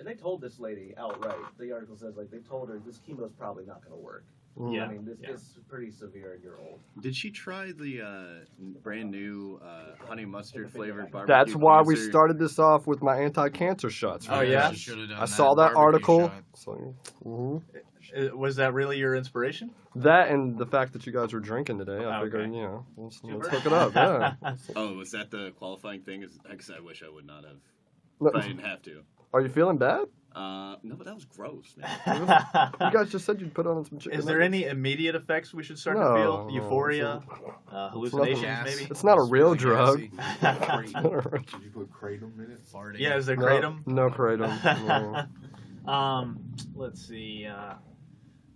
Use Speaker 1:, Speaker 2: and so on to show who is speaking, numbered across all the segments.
Speaker 1: And they told this lady outright. The article says they told her this chemo's probably not going to work.
Speaker 2: Yeah.
Speaker 1: I mean, this is pretty severe and you're old.
Speaker 3: Did she try the brand new honey mustard flavored barbecue?
Speaker 4: That's why we
Speaker 3: cleanser?
Speaker 4: started this off with my anti-cancer shots.
Speaker 2: Oh, yeah?
Speaker 4: I saw that article. So,
Speaker 2: Was that really your inspiration?
Speaker 4: that and the fact that you guys were drinking today, I figured, let's hook it up. Yeah.
Speaker 3: Oh, was that the qualifying thing? Because I wish I would not have.
Speaker 4: Look,
Speaker 3: If I didn't have to.
Speaker 4: are you feeling bad?
Speaker 3: No, but that was gross, man.
Speaker 4: You guys just said you'd put on some chicken.
Speaker 2: Is there any immediate effects we should start to
Speaker 4: No,
Speaker 2: feel?
Speaker 4: no,
Speaker 2: Euphoria? Hallucinations, maybe?
Speaker 4: It's not a real drug.
Speaker 5: Did you put kratom in it?
Speaker 6: Farting.
Speaker 2: Yeah, is there kratom?
Speaker 4: No kratom. No.
Speaker 2: Let's see.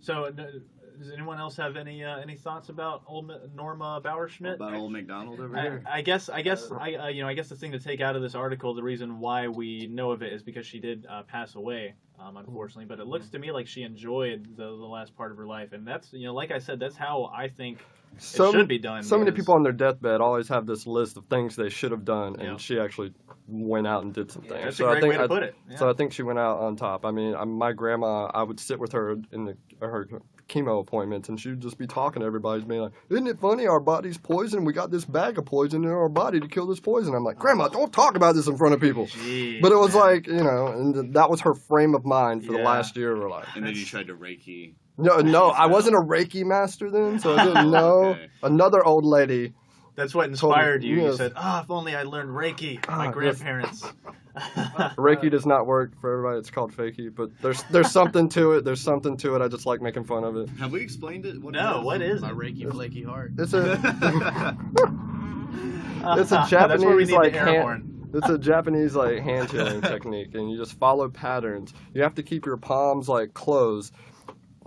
Speaker 2: So, does anyone else have any thoughts about old Norma Bauerschmidt?
Speaker 3: About old McDonald over here.
Speaker 2: I guess the thing to take out of this article, the reason why we know of it is because she did pass away, unfortunately. But it looks to me like she enjoyed the last part of her life, and that's like I said, that's how I think it should be done.
Speaker 4: So many people on their deathbed always have this list of things they should have done, and
Speaker 2: Yeah.
Speaker 4: she actually went out and did some things.
Speaker 2: That's
Speaker 4: so
Speaker 2: a great way to put it. Yeah.
Speaker 4: So I think she went out on top. I mean, my grandma, I would sit with her in her chemo appointments, and she would just be talking to everybody, being like, "Isn't it funny? Our body's poison. We got this bag of poison in our body to kill this poison." I'm like, "Grandma, don't talk about this in front of people."
Speaker 2: Jeez,
Speaker 4: But it was
Speaker 2: man.
Speaker 4: like, and that was her frame of mind for the last year of her life.
Speaker 3: And then you tried to Reiki.
Speaker 4: No, I wasn't a Reiki master then, so I didn't know.
Speaker 3: Okay.
Speaker 4: Another old lady.
Speaker 2: That's what inspired you. You
Speaker 4: Yes.
Speaker 2: said, if only I learned Reiki from my
Speaker 4: Yes.
Speaker 2: grandparents.
Speaker 4: Reiki does not work for everybody. It's called Fakey, but there's something to it. There's something to it. I just like making fun of it.
Speaker 3: Have we explained it? What
Speaker 2: What is
Speaker 6: My
Speaker 2: it?
Speaker 6: Reiki flaky heart.
Speaker 4: It's a it's a
Speaker 2: That's where we
Speaker 4: Japanese
Speaker 2: need
Speaker 4: like
Speaker 2: the air horn.
Speaker 4: it's a Japanese like hand healing technique, and you just follow patterns. You have to keep your palms like closed.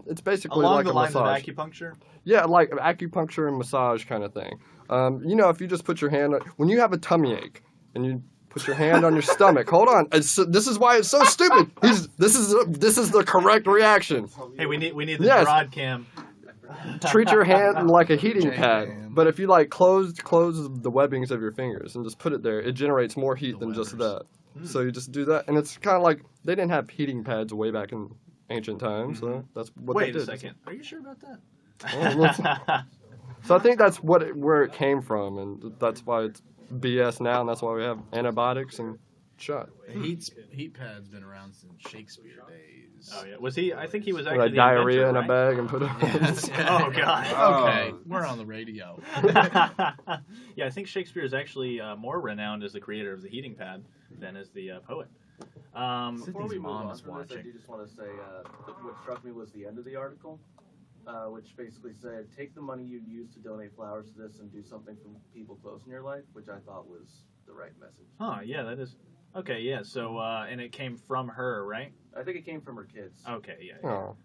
Speaker 4: It's basically
Speaker 2: Along
Speaker 4: like
Speaker 2: the
Speaker 4: a
Speaker 2: lines
Speaker 4: massage.
Speaker 2: of acupuncture?
Speaker 4: Yeah, like acupuncture and massage kind of thing. If you just put your hand when you have a tummy ache and you put your hand on your stomach. Hold on. This is why it's so stupid. This is the correct reaction.
Speaker 2: Hey, we need the
Speaker 4: Yes.
Speaker 2: broad cam.
Speaker 4: Treat your hand like a heating pad.
Speaker 6: J-Cam.
Speaker 4: But if you like close the webbings of your fingers and just put it there, it generates more heat than just that. So you just do that, and it's kind of like they didn't have heating pads way back in ancient times. So that's what they
Speaker 2: Wait
Speaker 4: did.
Speaker 2: a second. Are you sure about that?
Speaker 4: So I think that's where it came from, and that's why it's BS now, and that's why we have antibiotics and shot.
Speaker 6: Heat pad's been around since Shakespeare days.
Speaker 2: Oh yeah, was he? I think he was
Speaker 4: Like
Speaker 2: actually the
Speaker 4: diarrhea
Speaker 2: inventor,
Speaker 4: in a bag and put it.
Speaker 6: Yes.
Speaker 2: Oh god.
Speaker 6: Okay, we're on the radio.
Speaker 2: Yeah, I think Shakespeare is actually more renowned as the creator of the heating pad than as the poet.
Speaker 1: Before we move
Speaker 6: mom
Speaker 1: on
Speaker 6: is
Speaker 1: from this, I
Speaker 6: watching.
Speaker 1: do just want to say what struck me was the end of the article, which basically said, take the money you use to donate flowers to this and do something for people close in your life, which I thought was the right message.
Speaker 2: Huh, yeah, that is... Okay, yeah, so, and it came from her, right?
Speaker 1: I think it came from her kids.
Speaker 2: Okay, yeah.
Speaker 4: Oh.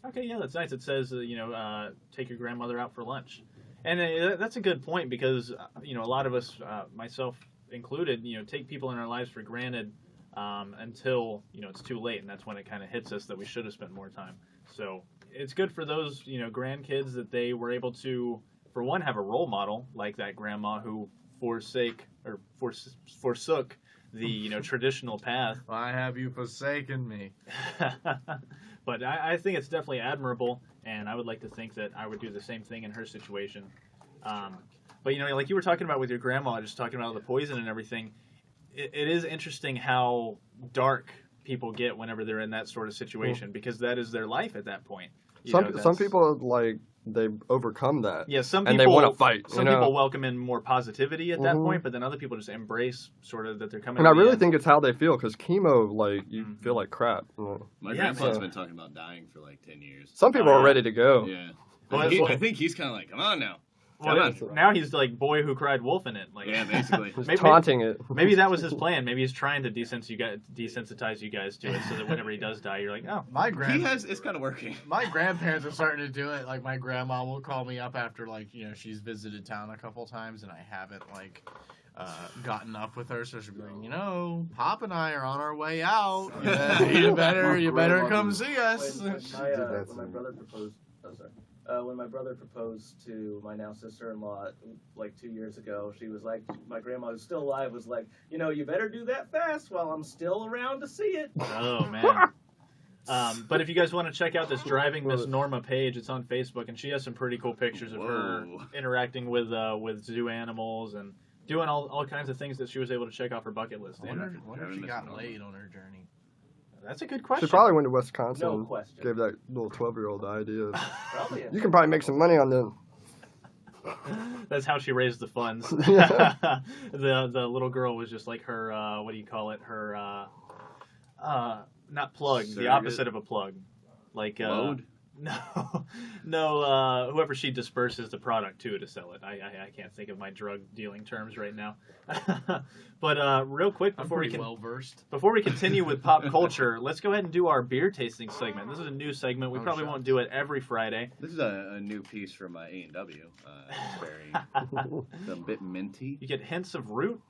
Speaker 2: Okay, yeah, that's nice. It says, take your grandmother out for lunch. And that's a good point because, a lot of us, myself included, take people in our lives for granted until, it's too late. And that's when it kind of hits us that we should have spent more time. So it's good for those, grandkids that they were able to, for one, have a role model like that grandma who forsook the, traditional path.
Speaker 6: Why have you forsaken me?
Speaker 2: But I think it's definitely admirable, and I would like to think that I would do the same thing in her situation. But, like you were talking about with your grandma, just talking about the poison and everything, it is interesting how dark people get whenever they're in that sort of situation, because that is their life at that point.
Speaker 4: Some people, like, they overcome that.
Speaker 2: Yeah, some people...
Speaker 4: And they want to fight.
Speaker 2: Some people welcome in more positivity at that point, but then other people just embrace sort of that they're coming
Speaker 4: And I
Speaker 2: to the
Speaker 4: really
Speaker 2: end.
Speaker 4: think it's how they feel, because chemo, like, you feel like crap.
Speaker 3: My grandpa's been talking about dying for like 10 years.
Speaker 4: Some people are ready to go.
Speaker 3: Yeah.
Speaker 2: Well,
Speaker 3: I think he's kind of like, come on now.
Speaker 2: Well, now he's like boy who cried wolf in it. Like,
Speaker 3: Yeah, basically.
Speaker 4: Taunting it.
Speaker 2: Maybe that was his plan. Maybe he's trying to desensitize you guys to it, so that whenever he does die, you're like, oh.
Speaker 3: It's kind of working.
Speaker 6: My grandparents are starting to do it. Like, my grandma will call me up after, like, she's visited town a couple times, and I haven't, like, gotten up with her, so she'll be like, Pop and I are on our way out. You better come see us.
Speaker 1: When my brother proposed... Oh, sorry. when my brother proposed to my now sister-in-law like 2 years ago, she was like, my grandma who's still alive was like, you better do that fast while I'm still around to see it.
Speaker 2: Oh man. But if you guys want to check out this Driving Miss Norma page, it's on Facebook, and she has some pretty cool pictures of her interacting with zoo animals and doing all kinds of things that she was able to check off her bucket list.
Speaker 6: I wonder if she got laid on her journey.
Speaker 2: That's a good question.
Speaker 4: She probably went to Wisconsin
Speaker 1: No
Speaker 4: and
Speaker 1: question.
Speaker 4: gave that little 12-year-old the idea.
Speaker 1: Probably.
Speaker 4: You can probably make some money on them.
Speaker 2: That's how she raised the funds.
Speaker 4: Yeah.
Speaker 2: The little girl was just like her, what do you call it? Her, not plug, the
Speaker 3: Surrogate?
Speaker 2: opposite of a plug. Like,
Speaker 3: Load?
Speaker 2: No, whoever she disperses the product to sell it. I can't think of my drug dealing terms right now. But real quick
Speaker 6: I'm
Speaker 2: before we
Speaker 6: pretty
Speaker 2: can
Speaker 6: well versed.
Speaker 2: before we continue with pop culture, let's go ahead and do our beer tasting segment. This is a new segment. We probably won't do it every Friday.
Speaker 3: This is a new piece from A&W. It's very a bit minty.
Speaker 2: You get hints of root,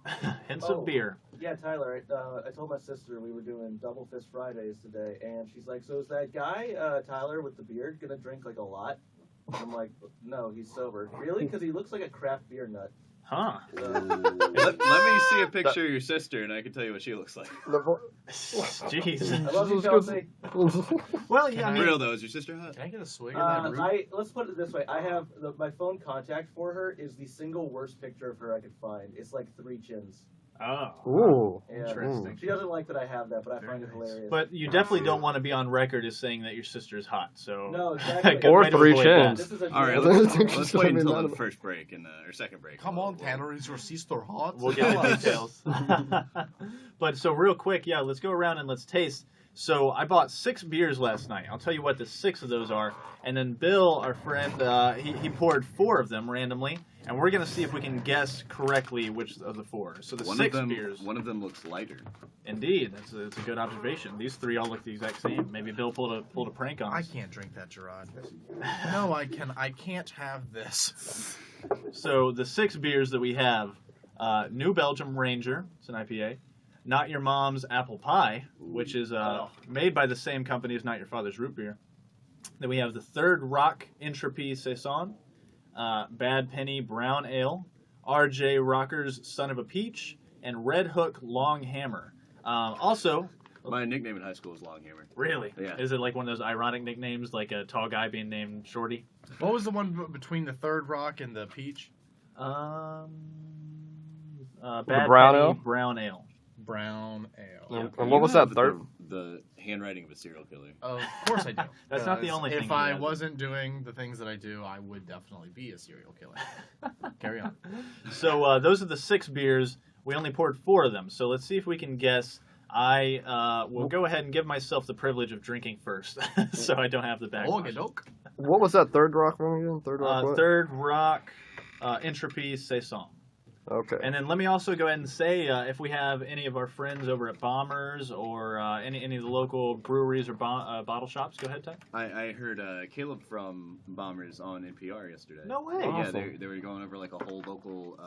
Speaker 2: hints of beer.
Speaker 1: Yeah, Tyler, I told my sister we were doing Double Fist Fridays today, and she's like, so is that guy, Tyler, with the beard, gonna drink like a lot? I'm like, no, he's sober. Really? Because he looks like a craft beer nut.
Speaker 2: Huh.
Speaker 3: Let me see a picture of your sister, and I can tell you what she looks like.
Speaker 2: Jeez.
Speaker 1: I love you, Chelsea.
Speaker 2: Well, yeah, I mean,
Speaker 3: Real though, is your sister hot?
Speaker 6: Can I get a swig of that root?
Speaker 1: Let's put it this way. I have my phone contact for her is the single worst picture of her I could find. It's like 3 chins.
Speaker 2: oh.
Speaker 4: Ooh.
Speaker 1: Yeah.
Speaker 2: Interesting.
Speaker 1: She doesn't like that I have that, but I
Speaker 6: Very
Speaker 1: find it
Speaker 6: nice.
Speaker 1: hilarious.
Speaker 2: But you definitely don't want to be on record as saying that your sister's hot. So
Speaker 1: No, exactly.
Speaker 2: Good
Speaker 4: Or
Speaker 2: way to
Speaker 4: 3
Speaker 2: avoid that.
Speaker 4: chins.
Speaker 1: This is a
Speaker 3: All right,
Speaker 1: joke.
Speaker 3: let's wait until
Speaker 4: None
Speaker 3: the
Speaker 4: of-
Speaker 3: first break or second break.
Speaker 6: Come on, Tanner, is your sister hot?
Speaker 2: We'll get the details. But so real quick, yeah, let's go around and let's taste. So I bought 6 beers last night. I'll tell you what the 6 of those are. And then Bill, our friend, he poured 4 of them randomly. And we're going to see if we can guess correctly which of the 4. So the 6 beers.
Speaker 3: One of them looks lighter.
Speaker 2: Indeed, that's a good observation. These 3 all look the exact same. Maybe Bill pulled a prank on
Speaker 6: I
Speaker 2: us.
Speaker 6: can't drink that, Gerard. No, I can't have this.
Speaker 2: So the 6 beers that we have, New Belgium Ranger, it's an IPA. Not Your Mom's Apple Pie, which is made by the same company as Not Your Father's Root Beer. Then we have the Third Rock Entropy Saison, Bad Penny Brown Ale, RJ Rocker's Son of a Peach, and Red Hook Long Hammer. Also,
Speaker 3: My nickname in high school was Longhammer.
Speaker 2: really?
Speaker 3: Yeah.
Speaker 2: Is it like one of those ironic nicknames, like a tall guy being named Shorty?
Speaker 6: What was the one between the Third Rock and the Peach?
Speaker 2: Bad
Speaker 4: brown
Speaker 2: Penny
Speaker 4: ale?
Speaker 2: Brown Ale.
Speaker 6: Brown Ale.
Speaker 4: And what was that
Speaker 3: The-
Speaker 4: third?
Speaker 3: The handwriting of a serial killer.
Speaker 6: Of course I do.
Speaker 2: That's not the
Speaker 6: Because
Speaker 2: only thing
Speaker 6: If
Speaker 2: he
Speaker 6: I
Speaker 2: has.
Speaker 6: wasn't doing the things that I do, I would definitely be a serial killer. Carry on.
Speaker 2: So those are the 6 beers. We only poured 4 of them. So let's see if we can guess. I will go ahead and give myself the privilege of drinking first, so I don't have the back.
Speaker 6: Okey-doke.
Speaker 4: What was that Third Rock one again? Third Rock what?
Speaker 2: Third Rock Entropy Saison.
Speaker 4: Okay.
Speaker 2: And then let me also go ahead and say if we have any of our friends over at Bombers or any of the local breweries or bottle shops, go ahead, Ty.
Speaker 3: I heard Caleb from Bombers on NPR yesterday.
Speaker 2: No way.
Speaker 3: Yeah,
Speaker 4: Awesome.
Speaker 3: they were going over like a whole local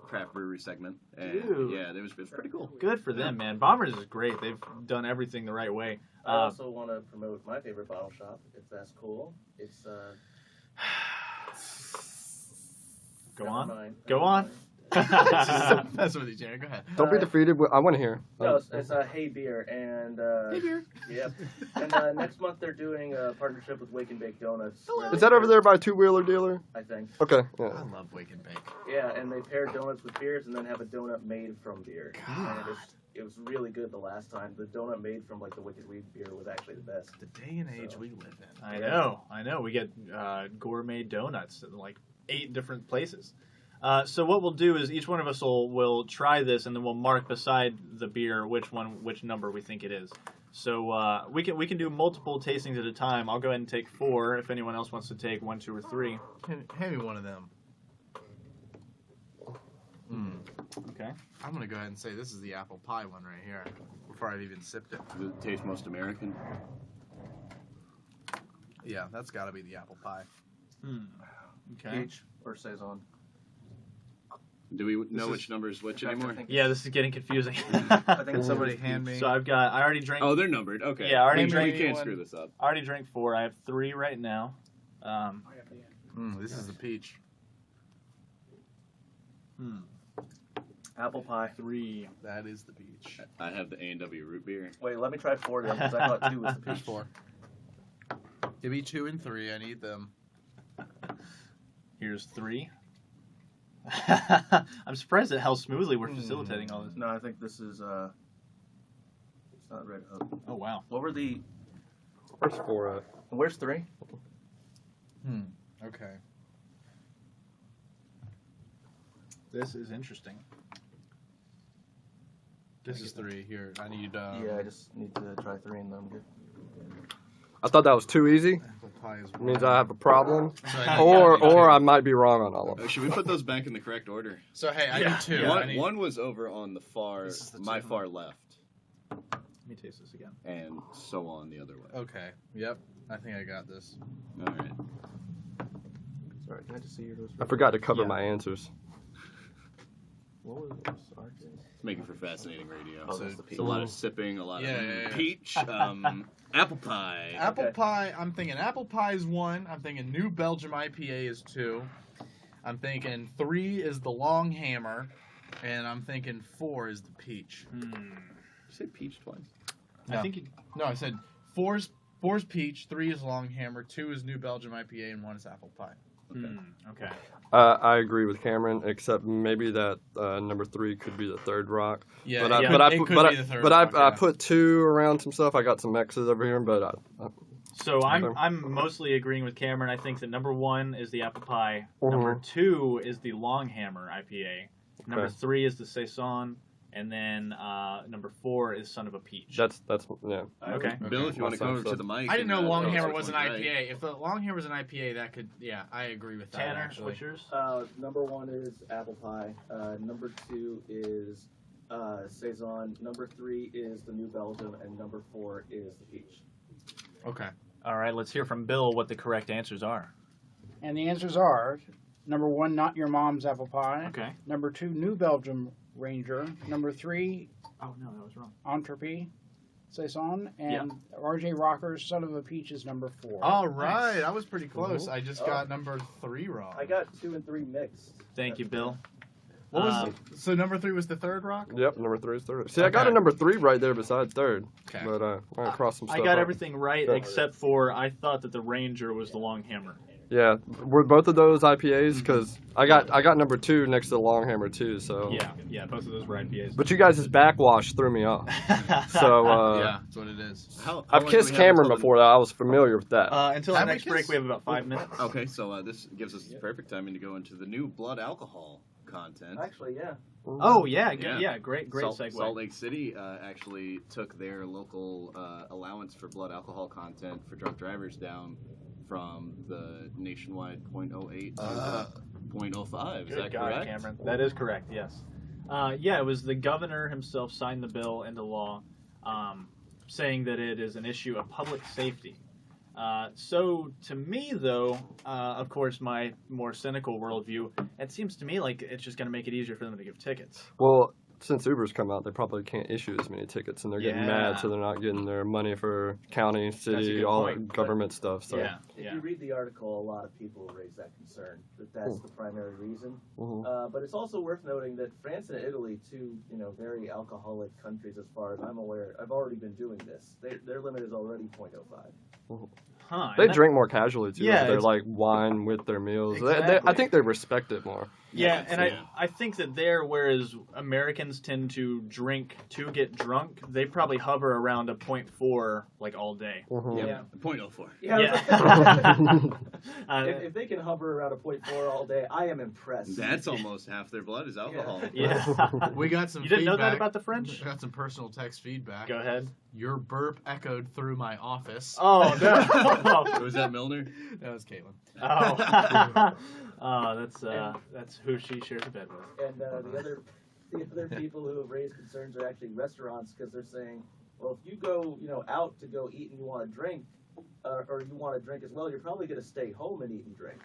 Speaker 3: craft brewery segment. And
Speaker 2: Dude.
Speaker 3: yeah, it was pretty cool.
Speaker 2: Good for them, man. Bombers is great. They've done everything the right way.
Speaker 1: I also want to promote my favorite bottle shop, if that's cool. It's
Speaker 2: Go
Speaker 1: never
Speaker 2: on.
Speaker 1: mind.
Speaker 2: Go
Speaker 1: Never
Speaker 2: on.
Speaker 1: mind.
Speaker 6: That's what he's doing. Go ahead.
Speaker 4: Don't be defeated. I want to hear.
Speaker 1: No, it's Hey Beer, and
Speaker 6: Hey, beer.
Speaker 1: Yep. And next month they're doing a partnership with Wake and Bake Donuts. where
Speaker 4: Is
Speaker 1: they
Speaker 4: that over
Speaker 1: pair-
Speaker 4: there by Two Wheeler Dealer?
Speaker 1: I think.
Speaker 4: Okay.
Speaker 6: I
Speaker 4: Yeah.
Speaker 6: love Wake and Bake.
Speaker 1: Yeah, and they pair donuts with beers, and then have a donut made from beer. And it was really good the last time. The donut made from like the Wicked Weed beer was actually the best.
Speaker 6: The day and age
Speaker 1: So.
Speaker 6: we live in.
Speaker 2: I know. We get gourmet donuts in like 8 different places. So what we'll do is each one of us will try this, and then we'll mark beside the beer which number we think it is. So we can do multiple tastings at a time. I'll go ahead and take 4. If anyone else wants to take 1, 2, or 3.
Speaker 6: Hand me one of them.
Speaker 2: Okay.
Speaker 6: I'm going to go ahead and say this is the apple pie one right here before I've even sipped it.
Speaker 3: Does it taste most American?
Speaker 6: Yeah, that's got to be the apple pie.
Speaker 2: Okay.
Speaker 1: Peach or Saison.
Speaker 3: Do we know
Speaker 1: is-
Speaker 3: which number is which
Speaker 1: I
Speaker 3: anymore?
Speaker 1: think
Speaker 2: Yeah, this is getting confusing.
Speaker 1: I think
Speaker 6: Somebody
Speaker 1: it's
Speaker 6: hand me.
Speaker 2: So I already drank.
Speaker 3: Oh, they're numbered. Okay.
Speaker 2: Yeah, I already
Speaker 3: we
Speaker 2: drank
Speaker 3: can't
Speaker 6: one.
Speaker 3: screw this up.
Speaker 2: I already drank 4. I have 3 right now.
Speaker 6: This is the peach.
Speaker 1: Apple pie.
Speaker 2: 3.
Speaker 6: That is the peach.
Speaker 3: I have the A&W root beer.
Speaker 1: Wait, let me try 4 then, because I thought 2 was the
Speaker 6: There's
Speaker 1: peach.
Speaker 6: 4. Give me 2 and 3. I need them.
Speaker 2: Here's 3. I'm surprised at how smoothly we're facilitating all this.
Speaker 1: No, I think this is, it's not Red Hook.
Speaker 2: Oh, wow.
Speaker 1: What were the,
Speaker 4: Where's 4 at?
Speaker 1: where's 3?
Speaker 6: Okay.
Speaker 2: This is interesting.
Speaker 6: This is 3. Here, I need.
Speaker 1: Yeah, I just need to try 3 and then I'm good.
Speaker 4: I thought that was too easy.
Speaker 6: Apple pie is
Speaker 4: It means I have a problem.
Speaker 6: So I need-
Speaker 4: Or I might be wrong on all of them.
Speaker 3: Should we put those back in the correct order?
Speaker 6: So hey, I
Speaker 2: Yeah.
Speaker 6: need 2.
Speaker 2: Yeah.
Speaker 6: I need...
Speaker 3: One was over on the far,
Speaker 6: This is the
Speaker 3: my
Speaker 6: two.
Speaker 3: far left,
Speaker 2: Let me taste this again.
Speaker 3: and so on the other way.
Speaker 6: Okay. Yep. I think I got this.
Speaker 3: All right.
Speaker 1: Sorry, can I just see yours?
Speaker 4: I forgot to cover
Speaker 2: Yeah.
Speaker 4: my answers.
Speaker 1: What was this? RJ?
Speaker 3: It's making for fascinating radio.
Speaker 1: Oh,
Speaker 6: So
Speaker 1: that's the
Speaker 3: It's
Speaker 1: peach.
Speaker 3: a lot of sipping, a lot
Speaker 6: Yeah,
Speaker 3: of
Speaker 6: yeah, yeah.
Speaker 3: peach, apple pie.
Speaker 6: Apple
Speaker 1: Okay.
Speaker 6: pie. I'm thinking apple pie is 1. I'm thinking New Belgium IPA is 2. I'm thinking 3 is the Long Hammer, and I'm thinking 4 is the peach.
Speaker 3: Did you say peach twice?
Speaker 2: I
Speaker 6: No.
Speaker 2: think you,
Speaker 6: No, I said 4's peach, 3 is Long Hammer, 2 is New Belgium IPA, and 1 is apple pie.
Speaker 2: okay.
Speaker 4: I agree with Cameron, except maybe that number 3 could be the third rock.
Speaker 6: Yeah,
Speaker 4: But I,
Speaker 2: yeah,
Speaker 4: but I,
Speaker 6: it
Speaker 4: put-
Speaker 6: could
Speaker 4: but
Speaker 6: be
Speaker 4: I,
Speaker 6: the third
Speaker 4: but
Speaker 6: rock,
Speaker 4: I
Speaker 6: yeah.
Speaker 4: put 2 around some stuff. I got some X's over here, but
Speaker 2: So I'm mostly agreeing with Cameron. I think that number 1 is the apple pie.
Speaker 4: Mhm.
Speaker 2: Number 2 is the Long Hammer IPA. Number
Speaker 4: Okay.
Speaker 2: 3 is the Saison, and then number 4 is Son of a Peach.
Speaker 4: that's yeah.
Speaker 2: Okay.
Speaker 3: Bill, if you want to come over to the mic.
Speaker 6: I didn't know
Speaker 3: and,
Speaker 6: Long
Speaker 3: tell us
Speaker 6: Hammer
Speaker 3: which
Speaker 6: was an
Speaker 3: one's right.
Speaker 6: IPA. If the Long Hammer was an IPA, that could, yeah, I agree with that.
Speaker 2: Tanner,
Speaker 6: actually.
Speaker 2: what's yours?
Speaker 1: Number 1 is apple pie. Number 2 is Saison. Number 3 is the New Belgium, and number 4 is the peach.
Speaker 6: Okay.
Speaker 2: All right, let's hear from Bill what the correct answers are.
Speaker 7: And the answers are number 1, Not Your Mom's Apple Pie.
Speaker 2: Okay.
Speaker 7: Number 2, New Belgium Ranger. Number 3,
Speaker 2: Oh, no, that was wrong.
Speaker 7: Entropy Saison. And RJ Rocker's Son of a Peach is number 4.
Speaker 6: All right, I was pretty close.
Speaker 1: Cool.
Speaker 6: I just
Speaker 1: Oh.
Speaker 6: got number 3 wrong.
Speaker 1: I got 2 and 3 mixed.
Speaker 2: Thank you, Bill.
Speaker 6: What was so number 3 was the third rock?
Speaker 4: Yep, number 3 is third. See, I got
Speaker 6: Okay.
Speaker 4: a number 3 right there beside third,
Speaker 6: Okay.
Speaker 4: but I might cross some stuff
Speaker 2: I got
Speaker 4: up.
Speaker 2: everything right
Speaker 4: Go.
Speaker 2: except for I thought that the Ranger was the Long Hammer.
Speaker 4: Yeah, were both of those IPAs? Because I got number 2 next to the Long Hammer too. So
Speaker 2: Yeah, both of those were IPAs.
Speaker 4: But you guys' backwash threw me off. So
Speaker 6: Yeah, that's what it is.
Speaker 3: How
Speaker 4: I've
Speaker 3: long do
Speaker 4: kissed
Speaker 3: we have
Speaker 4: Cameron
Speaker 3: until the-
Speaker 4: before that. I was familiar with that.
Speaker 2: Until our
Speaker 6: Have we
Speaker 2: next break,
Speaker 6: kissed?
Speaker 2: we have about 5 minutes.
Speaker 3: Okay, so this gives us perfect timing to go into the new blood alcohol content.
Speaker 1: Actually, yeah.
Speaker 2: Oh yeah,
Speaker 3: Yeah.
Speaker 2: great
Speaker 3: Salt,
Speaker 2: segue.
Speaker 3: Salt Lake City actually took their local allowance for blood alcohol content for drunk drivers down from the nationwide 0.08 to 0.05. Is
Speaker 2: Good
Speaker 3: that
Speaker 2: God,
Speaker 3: correct?
Speaker 2: Cameron. That is correct. Yes. Yeah, it was the governor himself signed the bill into law, saying that it is an issue of public safety. So to me, though, of course, my more cynical worldview, it seems to me like it's just going to make it easier for them to give tickets.
Speaker 4: Well, since Uber's come out, they probably can't issue as many tickets, and they're getting
Speaker 2: Yeah.
Speaker 4: mad, so they're not getting their money for county,
Speaker 2: a
Speaker 4: city,
Speaker 2: good
Speaker 4: all
Speaker 2: point.
Speaker 4: government stuff. So.
Speaker 2: Yeah.
Speaker 1: If you read the article, a lot of people raise that concern that that's the primary reason.
Speaker 4: Mhm.
Speaker 1: But it's also worth noting that France and Italy, two very alcoholic countries, as far as I'm aware, have already been doing this. Their limit is already 0.05.
Speaker 2: Huh?
Speaker 4: They
Speaker 2: and that-
Speaker 4: drink more casually too.
Speaker 2: Yeah,
Speaker 4: They're
Speaker 2: it's-
Speaker 4: like wine with their meals. I
Speaker 2: Exactly.
Speaker 4: think they respect it more.
Speaker 2: Yeah, and
Speaker 3: Yeah.
Speaker 2: I think that there, whereas Americans tend to drink to get drunk, they probably hover around a 0.4 like all day.
Speaker 4: Mhm.
Speaker 1: Yeah.
Speaker 3: 0.04.
Speaker 1: If they can hover around a 0.4 all day, I am impressed.
Speaker 3: That's almost half their blood is alcohol.
Speaker 2: Yeah.
Speaker 6: We got some
Speaker 2: You didn't know that
Speaker 6: feedback.
Speaker 2: about the French?
Speaker 6: We got some personal text feedback.
Speaker 2: Go ahead.
Speaker 6: Your burp echoed through my office.
Speaker 2: Oh no.
Speaker 3: Was that Milner?
Speaker 6: That was Caitlin.
Speaker 2: Oh. That's who she shares a bed with.
Speaker 1: And the other people who have raised concerns are actually restaurants, because they're saying, well, if you go out to go eat and you want to drink, or you want to drink as well, you're probably going to stay home and eat and drink,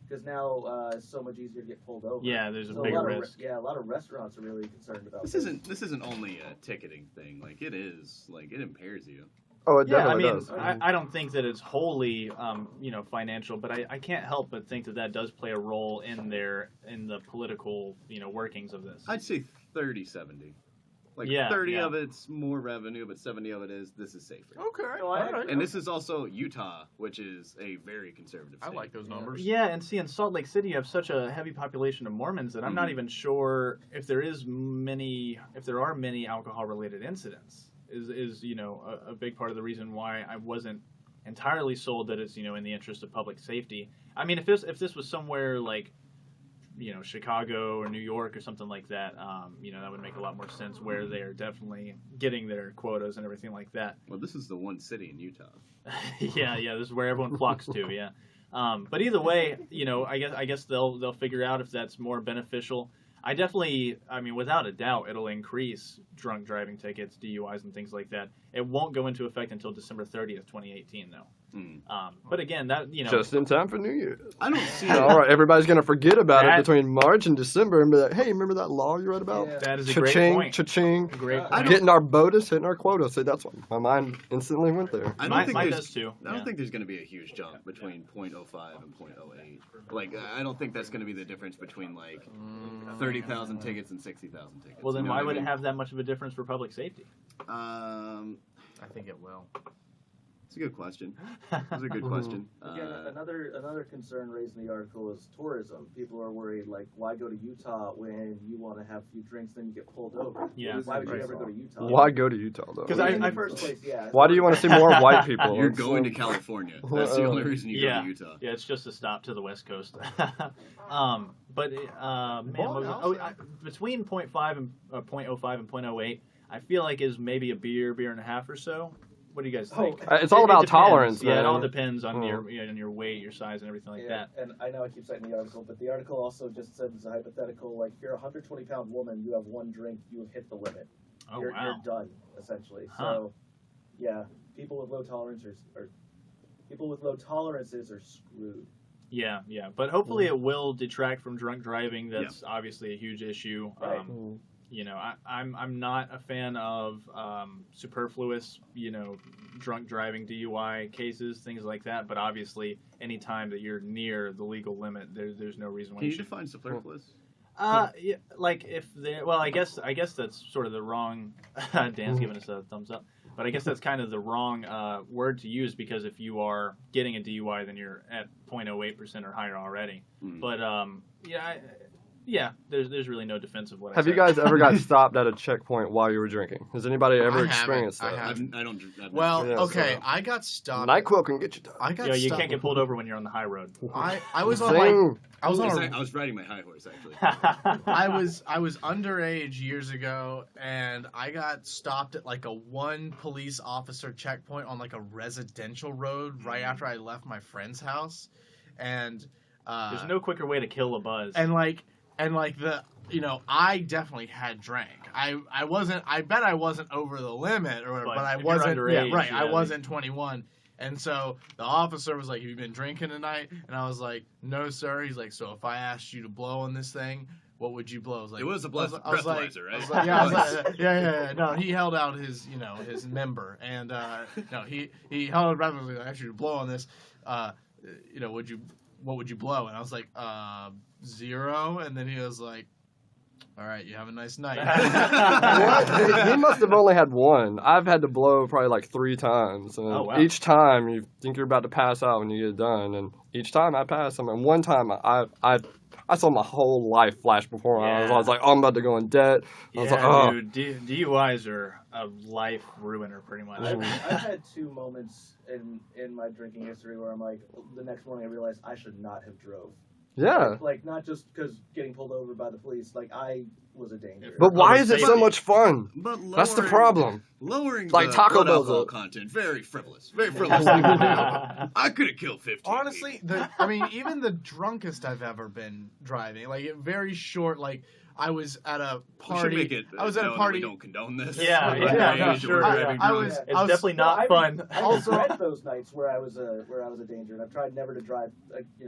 Speaker 1: because now it's so much easier to get pulled over.
Speaker 2: Yeah, there's a
Speaker 1: So
Speaker 2: bigger
Speaker 1: lot of
Speaker 2: risk.
Speaker 1: a lot of restaurants are really concerned about
Speaker 3: This isn't only a ticketing thing. Like it is. Like it impairs you.
Speaker 4: Oh, it
Speaker 2: Yeah, I
Speaker 4: definitely
Speaker 2: mean,
Speaker 4: does.
Speaker 2: I don't think that it's wholly, financial, but I can't help but think that does play a role in the political, workings of this.
Speaker 3: I'd say 30-70. Like
Speaker 2: Yeah,
Speaker 3: 30
Speaker 2: yeah.
Speaker 3: of it's more revenue, but 70 of it is this is safer.
Speaker 6: Okay.
Speaker 1: No, I agree.
Speaker 3: And this is also Utah, which is a very conservative
Speaker 6: I
Speaker 3: state.
Speaker 6: like those numbers.
Speaker 2: Yeah, and see, in Salt Lake City, you have such a heavy population of Mormons that I'm not even sure if there are many alcohol-related incidents. Is a big part of the reason why I wasn't entirely sold that it's in the interest of public safety. I mean, if this was somewhere like Chicago or New York or something like that, that would make a lot more sense where they're definitely getting their quotas and everything like that.
Speaker 3: Well, this is the one city in Utah.
Speaker 2: yeah, this is where everyone flocks to. Yeah, but either way, I guess they'll figure out if that's more beneficial. I mean, without a doubt, it'll increase drunk driving tickets, DUIs, and things like that. It won't go into effect until December 30th, 2018, though. But again, that
Speaker 4: Just in time for New Year's.
Speaker 3: I don't see
Speaker 4: All right, everybody's gonna forget about
Speaker 2: That-
Speaker 4: it between March and December and be like, "Hey, remember that law you read about?
Speaker 1: Yeah.
Speaker 2: that is a great
Speaker 4: Cha-ching,
Speaker 2: point.
Speaker 4: cha-ching.
Speaker 2: Great.
Speaker 3: I don't-
Speaker 4: Getting our bonus, hitting our quota." See, that's what my mind instantly went there.
Speaker 3: I don't
Speaker 2: Mine
Speaker 3: think
Speaker 2: does
Speaker 3: there's
Speaker 2: too.
Speaker 3: I don't
Speaker 2: yeah.
Speaker 3: think there's going to be a huge jump between 0.05 and 0.08. Like, I don't think that's going to be the difference between like 30,000 tickets and 60,000 tickets.
Speaker 2: Well, then
Speaker 3: You know
Speaker 2: why
Speaker 3: what
Speaker 2: would
Speaker 3: I
Speaker 2: it
Speaker 3: mean?
Speaker 2: have that much of a difference for public safety?
Speaker 6: I think it will.
Speaker 3: It's a good question. It's a good question.
Speaker 1: Again, another concern raised in the article is tourism. People are worried, like, why go to Utah when you want to have a few drinks, then you get pulled over?
Speaker 2: Yeah.
Speaker 1: Why would you ever go to Utah?
Speaker 4: Why go to Utah though?
Speaker 2: 'Cause
Speaker 1: In the
Speaker 2: I-
Speaker 1: first place, yeah.
Speaker 4: Why do you want to see more white people?
Speaker 3: You're
Speaker 4: It's
Speaker 3: going to
Speaker 4: like-
Speaker 3: California. That's the only reason you go
Speaker 2: Yeah.
Speaker 3: to Utah.
Speaker 2: Yeah, it's just a stop to the West Coast. But man, what was it? Between 0.5 and 0.05 and 0.08, I feel like is maybe a beer and a half or so. What do you guys think?
Speaker 4: It's all
Speaker 2: It
Speaker 4: about
Speaker 2: depends.
Speaker 4: tolerance,
Speaker 2: Yeah,
Speaker 4: man.
Speaker 2: it all depends on
Speaker 4: Mhm.
Speaker 2: on your weight, your size, and everything like
Speaker 1: Yeah,
Speaker 2: that.
Speaker 1: and I know I keep citing the article, but the article also just said as a hypothetical, like, if you're a 120-pound woman, you have one drink, you have hit the limit.
Speaker 2: Oh
Speaker 1: you're
Speaker 2: wow.
Speaker 1: done, essentially.
Speaker 2: Huh.
Speaker 1: So, yeah, people with low tolerances are screwed.
Speaker 2: Yeah. But hopefully it will detract from drunk driving. That's obviously a huge issue.
Speaker 1: Right.
Speaker 2: I'm not a fan of superfluous, drunk driving DUI cases, things like that. But obviously, any time that you're near the legal limit, there's no reason why
Speaker 3: Can
Speaker 2: you
Speaker 3: you
Speaker 2: should.
Speaker 3: define superfluous?
Speaker 2: Yeah, like if they, well, I guess that's sort of the wrong. Dan's giving us a thumbs up, but I guess that's kind of the wrong word to use because if you are getting a DUI, then you're at 0.08% or higher already. But there's really no defense of what.
Speaker 4: Have
Speaker 2: I
Speaker 4: you
Speaker 2: said.
Speaker 4: guys ever got stopped at a checkpoint while you were drinking? Has anybody ever
Speaker 6: I haven't.
Speaker 4: experienced
Speaker 6: I
Speaker 4: that?
Speaker 6: haven't.
Speaker 3: I don't.
Speaker 6: Well,
Speaker 4: Yeah,
Speaker 6: okay,
Speaker 4: so-
Speaker 6: I got stopped.
Speaker 4: NyQuil can get you done.
Speaker 6: I got
Speaker 2: Yeah, you
Speaker 6: stopped.
Speaker 2: can't get pulled over when you're on the high road.
Speaker 6: I was on like
Speaker 4: Zing.
Speaker 6: I was on
Speaker 3: I was riding my high horse actually.
Speaker 6: I was underage years ago, and I got stopped at like a one police officer checkpoint on like a residential road right after I left my friend's house, and
Speaker 2: There's no quicker way to kill a buzz.
Speaker 6: and like the I definitely had drank. I wasn't. I bet I wasn't over the limit or whatever,
Speaker 2: But
Speaker 6: but I
Speaker 2: if you're
Speaker 6: wasn't.
Speaker 2: underage,
Speaker 6: Yeah, right. I
Speaker 2: yeah,
Speaker 6: wasn't 21. And so the officer was like, "Have you been drinking tonight?" And I was like, "No, sir." He's like, "So if I asked you to blow on this thing, what would you blow?" I was like,
Speaker 3: It was a
Speaker 6: I was like-
Speaker 3: breathalyzer,
Speaker 6: I was
Speaker 3: right?
Speaker 6: like, yeah, I was like, yeah. No, he held out his, his member, and no, he held out breathalyzer. Like, I asked you to blow on this. What would you blow? And I was like, 0. And then he was like, "All right, you have a nice night."
Speaker 4: What? He must have only had one. I've had to blow probably like 3 times. And
Speaker 2: Oh, wow.
Speaker 4: each time you think you're about to pass out when you get done. And each time I pass them. And one time I saw my whole life flash before my eyes. I was like, oh, I'm about to go in debt. I was like, oh.
Speaker 2: dude, DUIs are a life ruiner, pretty much.
Speaker 1: I've had 2 moments in my drinking history where I'm like, the next morning I realized I should not have drove.
Speaker 4: Yeah.
Speaker 1: Like not just because getting pulled over by the police, like I was a danger.
Speaker 4: But why
Speaker 2: Oh,
Speaker 4: is it so
Speaker 2: safety.
Speaker 4: much fun?
Speaker 3: But
Speaker 4: That's the problem.
Speaker 3: Lowering
Speaker 4: Like
Speaker 3: the
Speaker 4: Taco
Speaker 3: blood
Speaker 4: Bell's
Speaker 3: alcohol
Speaker 4: a-
Speaker 3: content, very frivolous. Very frivolous thing to do. I could have killed 15.
Speaker 6: Honestly, even the drunkest I've ever been driving, like very short, like I was at a party.
Speaker 3: We should make it.
Speaker 6: I was at a
Speaker 3: known that
Speaker 6: party.
Speaker 3: We don't condone this.
Speaker 2: Yeah,
Speaker 3: Like,
Speaker 2: yeah,
Speaker 3: hey,
Speaker 2: no,
Speaker 3: we're
Speaker 2: sure.
Speaker 3: driving
Speaker 6: I
Speaker 3: drunk.
Speaker 6: was-
Speaker 2: It's definitely not fun.
Speaker 1: I regret those nights where I was a danger, and I've tried never to drive,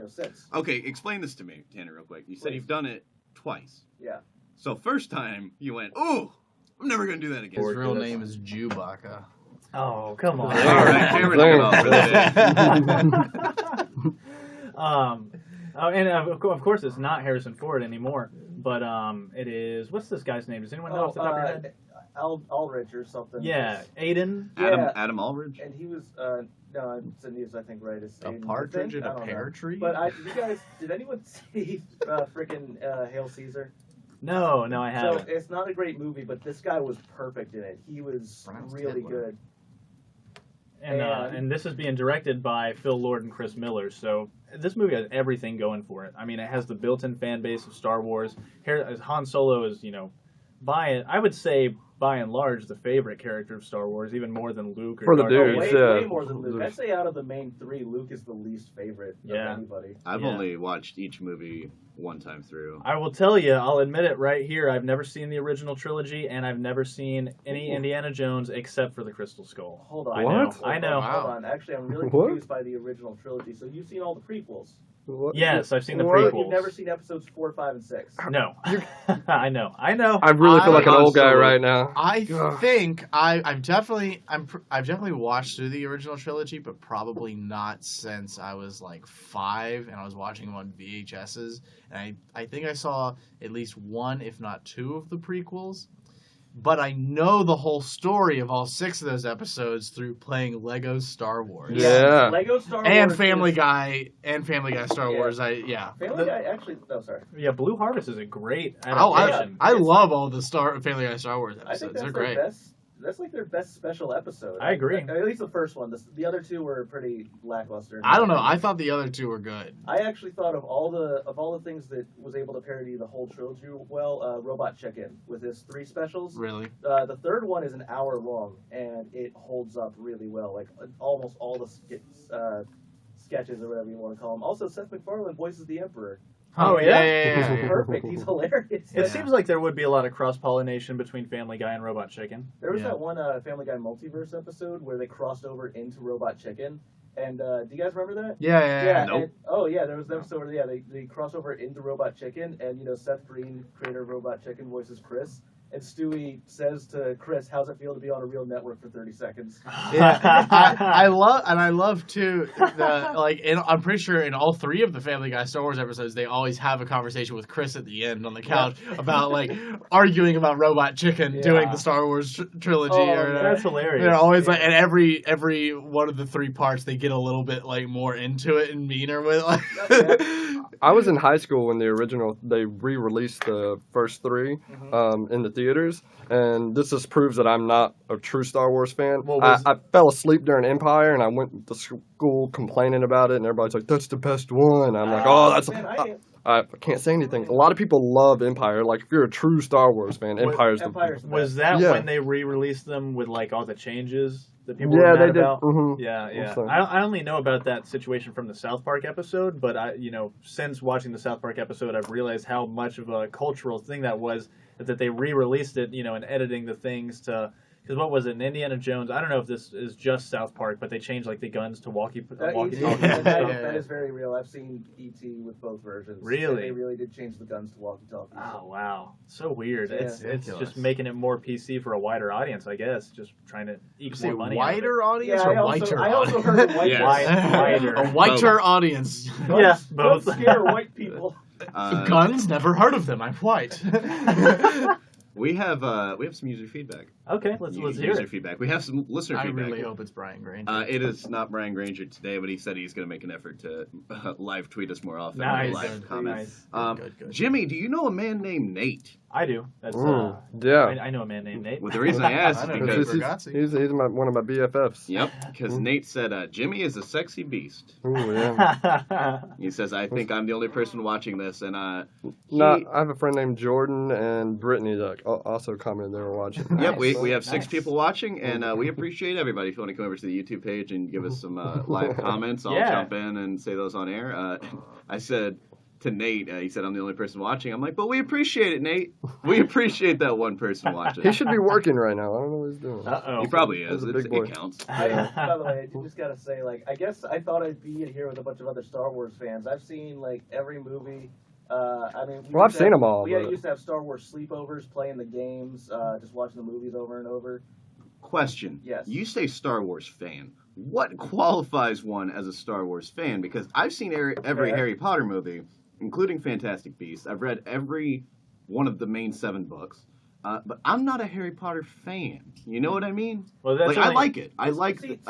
Speaker 1: since.
Speaker 3: Okay, explain this to me, Tanner, real quick. You said
Speaker 1: Please.
Speaker 3: you've done it twice.
Speaker 1: Yeah.
Speaker 3: So first time you went, oh, I'm never gonna do that again.
Speaker 6: His real name is Chewbacca.
Speaker 2: Oh, come on.
Speaker 3: All right, Cameron's got off with it.
Speaker 2: And of course, it's not Harrison Ford anymore, but it is. What's this guy's name? Does anyone know off the top of your head?
Speaker 1: Aldrich or something.
Speaker 2: Yeah, Aiden.
Speaker 3: Adam Aldridge.
Speaker 1: And he was no, it's in news, I think, right? It's
Speaker 6: A
Speaker 1: Aiden,
Speaker 6: partridge in
Speaker 1: I
Speaker 6: a
Speaker 1: don't
Speaker 6: pear
Speaker 1: know.
Speaker 6: tree?
Speaker 1: But did anyone see frickin' Hail Caesar?
Speaker 2: No, I haven't.
Speaker 1: So it's not a great movie, but this guy was perfect in it. He was
Speaker 6: Pronounced
Speaker 1: really
Speaker 6: Hitler.
Speaker 1: good.
Speaker 2: And this is being directed by Phil Lord and Chris Miller. So this movie has everything going for it. I mean, it has the built-in fan base of Star Wars. Han Solo is, I would say by and large the favorite character of Star Wars, even more than Luke or
Speaker 4: For the
Speaker 2: Darth
Speaker 4: dudes,
Speaker 2: Vader.
Speaker 1: Way more than Luke. I'd say out of the main three, Luke is the least favorite of anybody.
Speaker 3: I've
Speaker 2: Yeah.
Speaker 3: only watched each movie one time through.
Speaker 2: I will tell you, I'll admit it right here. I've never seen the original trilogy, and I've never seen any Indiana Jones except for the Crystal Skull.
Speaker 1: Hold on.
Speaker 2: I know.
Speaker 4: What?
Speaker 2: I know.
Speaker 1: Hold on. Actually, I'm really
Speaker 4: What?
Speaker 1: confused by the original trilogy. So you've seen all the prequels.
Speaker 4: What?
Speaker 2: Yes, I've seen the
Speaker 4: What?
Speaker 2: prequels.
Speaker 1: But you've never seen episodes 4, 5, and 6.
Speaker 2: No. I know.
Speaker 4: I really feel like an old guy right now.
Speaker 6: I
Speaker 4: Ugh.
Speaker 6: think I've definitely watched through the original trilogy, but probably not since I was like 5 and I was watching them on VHSs. And I think I saw at least one, if not 2, of the prequels. But I know the whole story of all 6 of those episodes through playing Lego Star Wars.
Speaker 4: Yeah.
Speaker 1: Lego Star
Speaker 6: And
Speaker 1: Wars
Speaker 6: Family
Speaker 1: is-
Speaker 6: Guy Star
Speaker 1: Yeah.
Speaker 6: Wars.
Speaker 1: Family Guy actually. Oh, sorry.
Speaker 2: Yeah, Blue Harvest is a great
Speaker 6: Oh,
Speaker 2: adaptation.
Speaker 6: I love all the Family Guy Star Wars
Speaker 1: I think
Speaker 6: episodes.
Speaker 1: that's
Speaker 6: They're
Speaker 1: their
Speaker 6: great.
Speaker 1: best. That's like their best special episode.
Speaker 2: I agree.
Speaker 1: At least the first one. The other 2 were pretty lackluster.
Speaker 6: I don't know. I thought the other 2 were good.
Speaker 1: I actually thought of all the things that was able to parody the whole trilogy well, Robot Chicken with his 3 specials.
Speaker 6: Really.
Speaker 1: The third one is an hour long, and it holds up really well. Like almost all the sketches or whatever you want to call them. Also, Seth MacFarlane voices the Emperor.
Speaker 2: Oh, yeah?
Speaker 6: yeah.
Speaker 1: He's perfect. He's hilarious.
Speaker 2: It seems like there would be a lot of cross-pollination between Family Guy and Robot Chicken.
Speaker 1: There was
Speaker 2: Yeah.
Speaker 1: that one Family Guy multiverse episode where they crossed over into Robot Chicken. And do you guys remember that?
Speaker 6: Yeah.
Speaker 3: Nope.
Speaker 1: There was an episode where they cross over into Robot Chicken, and Seth Green, creator of Robot Chicken, voices Chris, and Stewie says to Chris, "How's it feel to be on a real network for 30 seconds?"
Speaker 6: Yeah, I love too. I'm pretty sure in all 3 of the Family Guy Star Wars episodes, they always have a conversation with Chris at the end on the couch about arguing about Robot Chicken doing the Star Wars trilogy.
Speaker 2: That's hilarious.
Speaker 6: They're always and every one of the 3 parts they get a little bit more into it and meaner with.
Speaker 4: I was in high school when they re-released the first 3 in the theaters, and this just proves that I'm not a true Star Wars fan.
Speaker 2: Well,
Speaker 4: I fell asleep during Empire, and I went to school complaining about it, and everybody's like, "That's the best one." I'm like, "Oh, that's."
Speaker 1: Man,
Speaker 4: I can't say anything. A lot of people love Empire. Like, if you're a true Star Wars fan, Empire's the
Speaker 1: Empire's the
Speaker 2: Was
Speaker 1: best.
Speaker 2: that
Speaker 4: Yeah.
Speaker 2: when they re-released them with all the changes that people
Speaker 4: Yeah,
Speaker 2: were mad
Speaker 4: they did.
Speaker 2: about?
Speaker 4: Mhm.
Speaker 2: Yeah.
Speaker 4: So-
Speaker 2: I only know about that situation from the South Park episode, but since watching the South Park episode, I've realized how much of a cultural thing that was, that they re-released it, and editing the things to. Because what was it in Indiana Jones? I don't know if this is just South Park, but they changed the guns to walkie-talkies.
Speaker 1: That is very real. I've seen E.T. with both versions.
Speaker 2: Really?
Speaker 1: They really did change the guns to walkie-talkies.
Speaker 2: Oh wow, so weird.
Speaker 1: Yeah.
Speaker 2: It's
Speaker 6: Ridiculous.
Speaker 2: just making it more PC for a wider audience, I guess. Just trying to eke
Speaker 6: Say
Speaker 2: more money. out of it.
Speaker 6: wider audience
Speaker 1: Yeah,
Speaker 6: or
Speaker 1: I
Speaker 6: whiter
Speaker 1: also
Speaker 6: audience?
Speaker 1: heard of white
Speaker 3: Yes.
Speaker 2: Wider.
Speaker 6: A whiter audience.
Speaker 2: Yeah,
Speaker 1: Don't
Speaker 2: both.
Speaker 1: scare white people.
Speaker 6: Guns? Never heard of them. I'm white.
Speaker 3: We have some user feedback.
Speaker 2: Okay, let's hear
Speaker 3: User
Speaker 2: it.
Speaker 3: feedback. We have some listener
Speaker 6: I
Speaker 3: feedback.
Speaker 6: really hope it's Brian Granger.
Speaker 3: It is not Brian Granger today, but he said he's going to make an effort to live tweet us more often.
Speaker 2: Nice.
Speaker 3: Live comment.
Speaker 2: Nice.
Speaker 6: Good.
Speaker 3: Jimmy, do you know a man named Nate?
Speaker 2: I do. That's
Speaker 4: Yeah.
Speaker 2: I know a man named Nate.
Speaker 3: Well, the reason I asked is
Speaker 6: I know
Speaker 3: because
Speaker 6: Nate. Ragazzi.
Speaker 4: He's one of my BFFs.
Speaker 3: yep, because Nate said Jimmy is a sexy beast.
Speaker 4: Ooh, yeah.
Speaker 3: He says I think I'm the only person watching this, and
Speaker 4: No, I have a friend named Jordan and Brittany that also commented they were watching.
Speaker 3: Yep,
Speaker 2: Nice.
Speaker 3: we have 6
Speaker 2: Nice.
Speaker 3: people watching, and we appreciate everybody. If you want to come over to the YouTube page and give us some live comments, I'll
Speaker 2: Yeah.
Speaker 3: jump in and say those on air. I said to Nate, he said, I'm the only person watching. I'm like, but we appreciate it, Nate. We appreciate that one person watching.
Speaker 4: He should be working right now. I don't know what he's doing.
Speaker 2: Uh-oh.
Speaker 3: He probably is.
Speaker 4: He's a big boy.
Speaker 3: It counts.
Speaker 1: By the way, I just gotta say, I guess I thought I'd be in here with a bunch of other Star Wars fans. I've seen every movie.
Speaker 4: Well, I've seen them all,
Speaker 1: We
Speaker 4: but-
Speaker 1: used to have Star Wars sleepovers, playing the games, just watching the movies over and over.
Speaker 3: Question.
Speaker 1: Yes.
Speaker 3: You say Star Wars fan. What qualifies one as a Star Wars fan? Because I've seen every
Speaker 1: Yeah.
Speaker 3: Harry Potter movie, including Fantastic Beasts. I've read every one of the main 7 books. But I'm not a Harry Potter fan. You know what I mean?
Speaker 2: Well, that's
Speaker 3: Like I
Speaker 2: only-
Speaker 3: like it. I like
Speaker 1: See,
Speaker 3: it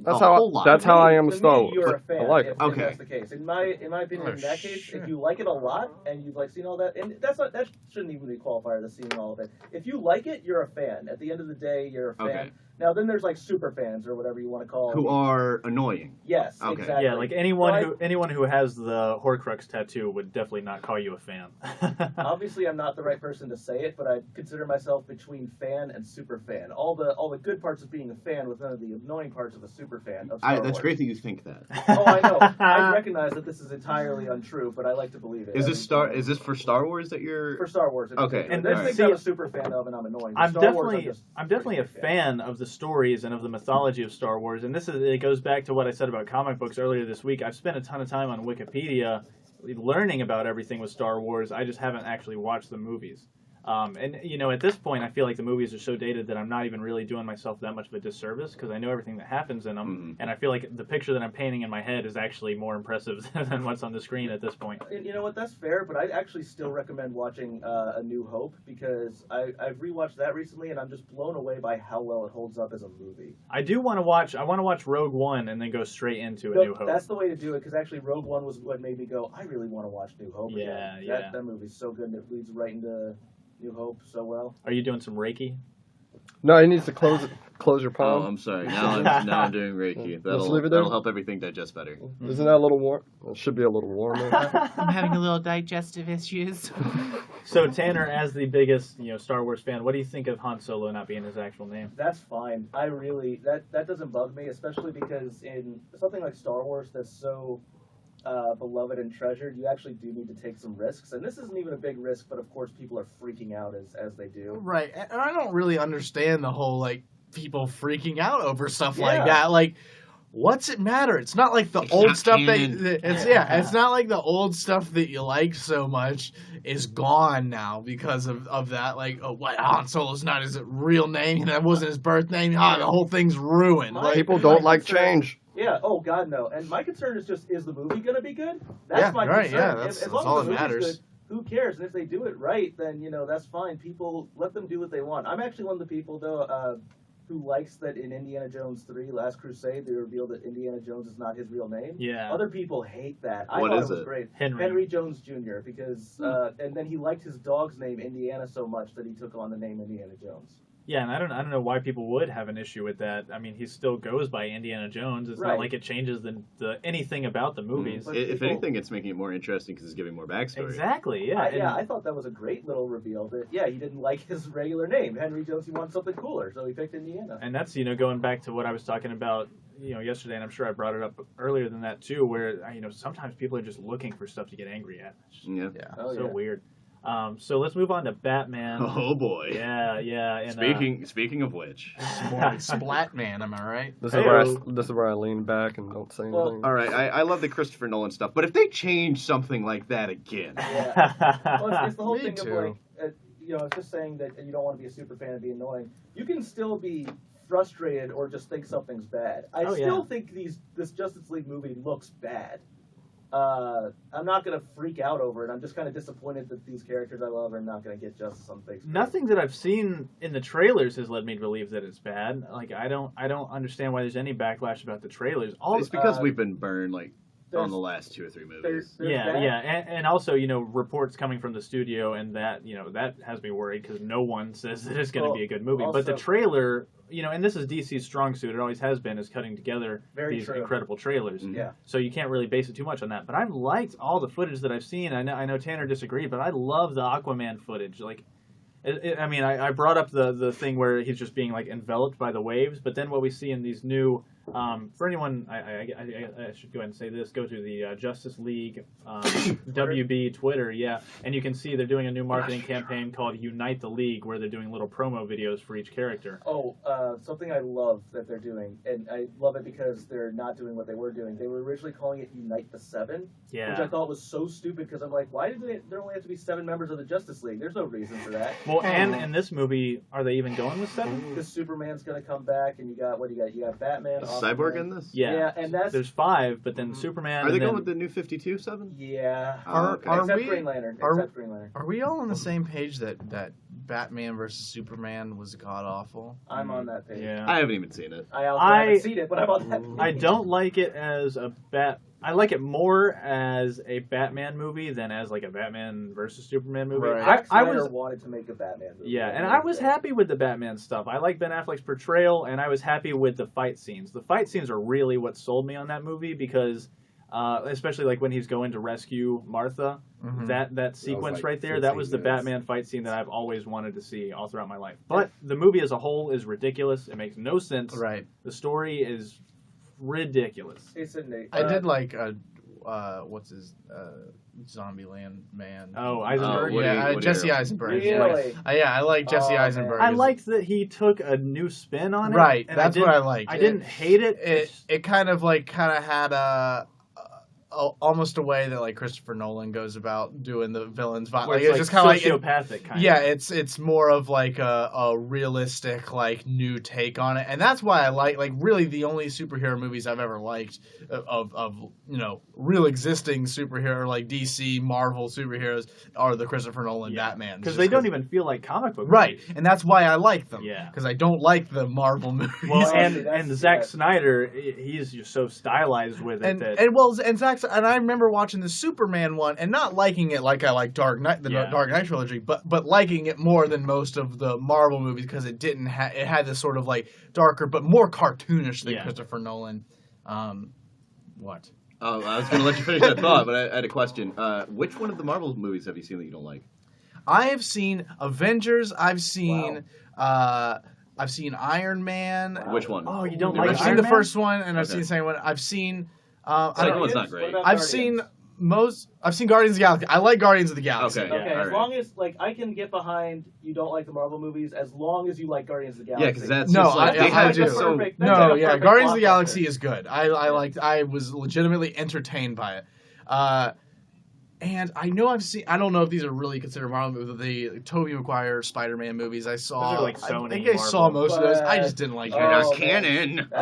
Speaker 4: That's
Speaker 3: a
Speaker 4: how
Speaker 3: whole lot.
Speaker 4: that's how I am
Speaker 1: To
Speaker 4: with Star
Speaker 1: me,
Speaker 4: Wars.
Speaker 1: you're a fan.
Speaker 4: I like
Speaker 1: if,
Speaker 4: it.
Speaker 1: if
Speaker 3: Okay.
Speaker 1: that's the case. In my opinion,
Speaker 6: Oh,
Speaker 1: in that case,
Speaker 6: sure.
Speaker 1: if you like it a lot and you've like seen all that, and that shouldn't even be a qualifier to seeing all of it. If you like it, you're a fan. At the end of the day, you're a fan.
Speaker 3: Okay.
Speaker 1: Now then, there's like super fans or whatever you want to call
Speaker 3: Who
Speaker 1: them.
Speaker 3: are annoying.
Speaker 1: Yes,
Speaker 3: Okay.
Speaker 1: exactly.
Speaker 2: Yeah, like anyone
Speaker 1: So
Speaker 2: anyone who has the Horcrux tattoo would definitely not call you a fan.
Speaker 1: Obviously, I'm not the right person to say it, but I consider myself between fan and super fan. All the good parts of being a fan, with none of the annoying parts of a super fan of Star
Speaker 3: That's
Speaker 1: Wars.
Speaker 3: great that you think that.
Speaker 1: Oh, I know. I recognize that this is entirely untrue, but I like to believe it.
Speaker 3: Is
Speaker 1: every
Speaker 3: this for Star Wars that you're?
Speaker 1: for Star Wars? in
Speaker 3: Okay.
Speaker 1: particular.
Speaker 2: And
Speaker 1: there's
Speaker 3: alright.
Speaker 1: things I'm a super fan of, and I'm annoying. but
Speaker 2: I'm
Speaker 1: Star Wars,
Speaker 2: definitely a
Speaker 1: pretty big
Speaker 2: fan of the stories and of the mythology of Star Wars, and it goes back to what I said about comic books earlier this week. I've spent a ton of time on Wikipedia learning about everything with Star Wars. I just haven't actually watched the movies. And at this point, I feel like the movies are so dated that I'm not even really doing myself that much of a disservice because I know everything that happens in them, and I feel like the picture that I'm painting in my head is actually more impressive than what's on the screen at this point.
Speaker 1: And you know what? That's fair, but I actually still recommend watching A New Hope because I've rewatched that recently, and I'm just blown away by how well it holds up as a movie.
Speaker 2: I want to watch Rogue One and then go straight into A
Speaker 1: No,
Speaker 2: New Hope.
Speaker 1: That's the way to do it because actually Rogue One was what made me go, I really want to watch New Hope.
Speaker 2: Yeah,
Speaker 1: again.
Speaker 2: yeah.
Speaker 1: That movie's so good, and it leads right into New Hope so well.
Speaker 2: Are you doing some Reiki?
Speaker 4: No, he needs to close your
Speaker 3: Oh,
Speaker 4: palm.
Speaker 3: I'm sorry. Now I'm doing Reiki.
Speaker 4: leave it there.
Speaker 3: That'll help everything digest better.
Speaker 4: Isn't that a little warm? It should be a little warmer.
Speaker 6: I'm having a little digestive issues.
Speaker 2: So Tanner, as the biggest Star Wars fan, what do you think of Han Solo not being his actual name?
Speaker 1: That's fine. I really that doesn't bug me, especially because in something like Star Wars that's so beloved and treasured, you actually do need to take some risks. And this isn't even a big risk, but of course people are freaking out as they do.
Speaker 6: Right, and I don't really understand the whole like people freaking out over stuff
Speaker 1: Yeah.
Speaker 6: like that. Like, what's it matter? It's not like the
Speaker 3: It's
Speaker 6: old
Speaker 3: not
Speaker 6: stuff
Speaker 3: canon.
Speaker 6: it's not like the old stuff that you like so much is gone now because of that. Like, oh, what, Han Solo's not his real name, that wasn't his birth name. The whole thing's ruined.
Speaker 1: My-
Speaker 6: Like,
Speaker 4: People don't
Speaker 1: my
Speaker 4: like
Speaker 1: concern-
Speaker 4: change.
Speaker 1: Yeah, oh god no. And my concern is just, is the movie gonna be good? That's
Speaker 6: Yeah,
Speaker 1: my
Speaker 6: right,
Speaker 1: concern.
Speaker 6: yeah,
Speaker 1: If-
Speaker 6: that's
Speaker 1: as long
Speaker 6: all
Speaker 1: as the
Speaker 6: that
Speaker 1: movie's
Speaker 6: matters.
Speaker 1: good, who cares? And if they do it right, then that's fine. People, let them do what they want. I'm actually one of the people though who likes that in Indiana Jones 3 Last Crusade they revealed that Indiana Jones is not his real name.
Speaker 2: Yeah,
Speaker 1: Other people hate that. I
Speaker 3: What
Speaker 1: thought
Speaker 3: is
Speaker 1: it was
Speaker 3: it?
Speaker 1: great.
Speaker 2: Henry.
Speaker 1: Henry Jones Jr. because and then he liked his dog's name Indiana so much that he took on the name Indiana Jones.
Speaker 2: Yeah, and I don't know why people would have an issue with that. I mean, he still goes by Indiana Jones. It's
Speaker 1: Right.
Speaker 2: not like it changes the anything about the movies.
Speaker 1: But
Speaker 3: If
Speaker 1: people-
Speaker 3: anything, it's making it more interesting because it's giving more backstory.
Speaker 2: Exactly. Yeah. and-
Speaker 1: I thought that was a great little reveal. That he didn't like his regular name, Henry Jones. He wanted something cooler, so he picked Indiana.
Speaker 2: And that's going back to what I was talking about yesterday, and I'm sure I brought it up earlier than that too, where sometimes people are just looking for stuff to get angry at. It's just
Speaker 3: Yeah.
Speaker 1: Oh,
Speaker 2: so
Speaker 1: yeah.
Speaker 2: weird. So let's move on to Batman.
Speaker 3: Oh boy.
Speaker 2: Yeah. And,
Speaker 3: Speaking of which.
Speaker 6: Splat Man, am I right?
Speaker 4: This is
Speaker 2: Hey-o.
Speaker 4: this is where I lean back and don't say anything.
Speaker 1: Well,
Speaker 3: All right, I love the Christopher Nolan stuff, but if they change something like that again,
Speaker 1: Well, it's the whole
Speaker 6: Me
Speaker 1: thing
Speaker 6: too.
Speaker 1: of like, it's just saying that you don't want to be a super fan and be annoying. You can still be frustrated or just think something's bad. I
Speaker 2: Oh,
Speaker 1: still
Speaker 2: yeah.
Speaker 1: think this Justice League movie looks bad. I'm not gonna freak out over it. I'm just kind of disappointed that these characters I love are not gonna get justice on big screen.
Speaker 2: Nothing that I've seen in the trailers has led me to believe that it's bad. Like I don't understand why there's any backlash about the trailers.
Speaker 3: it's because
Speaker 1: uh,
Speaker 3: we've been burned on
Speaker 1: there's-
Speaker 3: the last 2 or 3 movies.
Speaker 1: there's
Speaker 2: Yeah,
Speaker 1: that.
Speaker 2: yeah, and also reports coming from the studio, and that that has me worried because no one says that it's going to
Speaker 1: Well,
Speaker 2: be a good movie. But the
Speaker 1: also-
Speaker 2: trailer, and this is DC's strong suit. It always has been, is cutting together
Speaker 1: Very
Speaker 2: these
Speaker 1: true.
Speaker 2: incredible trailers.
Speaker 3: Mhm.
Speaker 1: Yeah.
Speaker 2: So you can't really base it too much on that. But I've liked all the footage that I've seen. I know Tanner disagreed, but I love the Aquaman footage. Like, I brought up the thing where he's just being like enveloped by the waves, but then what we see in these new For anyone, I should go ahead and say this. Go to the Justice League WB Twitter, and you can see they're doing a new marketing campaign called Unite the League, where they're doing little promo videos for each character.
Speaker 1: Oh, something I love that they're doing, and I love it because they're not doing what they were doing. They were originally calling it Unite the Seven, which I thought was so stupid because I'm like, why did there only have to be 7 members of the Justice League? There's no reason for that.
Speaker 2: Well, and in this movie, are they even going with 7?
Speaker 1: Because Superman's gonna come back, and you got You got Batman.
Speaker 3: Is Cyborg in this?
Speaker 2: Yeah,
Speaker 1: and
Speaker 2: there's 5, but then Superman.
Speaker 3: Are they
Speaker 2: and then,
Speaker 3: going with the new 52 7?
Speaker 1: Yeah.
Speaker 6: Are
Speaker 1: Except
Speaker 6: we?
Speaker 1: Green Lantern.
Speaker 6: Are-
Speaker 1: Except Green Lantern.
Speaker 6: Are we all on the same page that Batman versus Superman was god awful?
Speaker 1: I'm on that page.
Speaker 2: Yeah.
Speaker 3: I haven't even seen it.
Speaker 1: I also haven't seen it, but I'm on that page.
Speaker 2: I don't like it as a I like it more as a Batman movie than as like a Batman versus Superman movie.
Speaker 6: Right.
Speaker 1: I
Speaker 2: was
Speaker 1: wanted to make a Batman movie.
Speaker 2: Yeah, and I was happy with the Batman stuff. I like Ben Affleck's portrayal, and I was happy with the fight scenes. The fight scenes are really what sold me on that movie because, especially like when he's going to rescue Martha, that sequence
Speaker 5: like
Speaker 2: right there, that
Speaker 5: 15
Speaker 2: was the
Speaker 5: minutes.
Speaker 2: Batman fight scene that I've always wanted to see all throughout my life. But the movie as a whole is ridiculous. It makes no sense.
Speaker 6: Right.
Speaker 2: The story is ridiculous.
Speaker 1: It's in the.
Speaker 6: I did like what's his Zombieland man?
Speaker 2: Oh, Eisenberg.
Speaker 3: Woody
Speaker 6: Jesse
Speaker 3: Harrelson.
Speaker 6: Eisenberg.
Speaker 1: Really?
Speaker 6: I like Jesse
Speaker 1: Oh,
Speaker 6: Eisenberg.
Speaker 2: I liked that he took a new spin on it.
Speaker 6: Right,
Speaker 2: and
Speaker 6: that's what I liked.
Speaker 2: I didn't hate it.
Speaker 6: It kind of had a almost a way that like Christopher Nolan goes about doing the villains.
Speaker 2: where
Speaker 6: Like
Speaker 2: it's
Speaker 6: it's just kind of like
Speaker 2: sociopathic kind
Speaker 6: yeah,
Speaker 2: of.
Speaker 6: it's more of like a realistic like new take on it, and that's why I like really the only superhero movies I've ever liked of real existing superhero like DC Marvel superheroes are the Christopher Nolan Batman
Speaker 2: Because they don't even feel like comic book
Speaker 6: right,
Speaker 2: movies.
Speaker 6: and that's why I like them.
Speaker 2: Yeah.
Speaker 6: because I don't like the Marvel movies.
Speaker 2: Well,
Speaker 1: see,
Speaker 2: and
Speaker 1: that's-
Speaker 2: Zack
Speaker 1: yeah.
Speaker 2: Snyder, he's just so stylized with it that
Speaker 6: And I remember watching the Superman one and not liking it like I like Dark Knight, the
Speaker 2: Yeah.
Speaker 6: Dark Knight trilogy, but liking it more than most of the Marvel movies because it didn't it had this sort of like darker but more cartoonish than
Speaker 2: Yeah.
Speaker 6: Christopher Nolan. What?
Speaker 3: Oh, I was going to let you finish that thought, but I had a question. Which one of the Marvel movies have you seen that you don't like?
Speaker 6: I have seen Avengers. I've seen Iron Man.
Speaker 3: Which one?
Speaker 2: Oh, you don't
Speaker 3: I've
Speaker 2: like
Speaker 6: I've
Speaker 2: Iron
Speaker 6: seen the
Speaker 2: Man?
Speaker 6: first one and I've
Speaker 3: Okay.
Speaker 6: seen the second one. I've seen.
Speaker 3: Second one's not great.
Speaker 1: What about
Speaker 6: I've
Speaker 1: Guardians?
Speaker 6: seen I've seen Guardians of the Galaxy. I like Guardians of the Galaxy.
Speaker 3: Okay.
Speaker 1: Okay,
Speaker 3: Yeah,
Speaker 1: as
Speaker 3: alright.
Speaker 1: long as like I can get behind you don't like the Marvel movies as long as you like Guardians of the Galaxy.
Speaker 3: Yeah, because that's
Speaker 6: No,
Speaker 3: just like,
Speaker 6: I
Speaker 3: they had
Speaker 6: do.
Speaker 3: just so...
Speaker 1: Perfect.
Speaker 6: No,
Speaker 1: That's like a
Speaker 6: yeah,
Speaker 1: perfect
Speaker 6: Guardians of the
Speaker 1: blockbuster.
Speaker 6: Galaxy is good. I was legitimately entertained by it. And I know I don't know if these are really considered Marvel movies, but the Tobey Maguire Spider-Man movies I saw.
Speaker 2: Those are like
Speaker 6: I
Speaker 2: Sony,
Speaker 6: think I saw
Speaker 2: Marvel.
Speaker 6: most of those. I just didn't like
Speaker 1: Oh,
Speaker 3: They're
Speaker 6: those.
Speaker 3: not
Speaker 1: man.
Speaker 3: canon.
Speaker 1: No,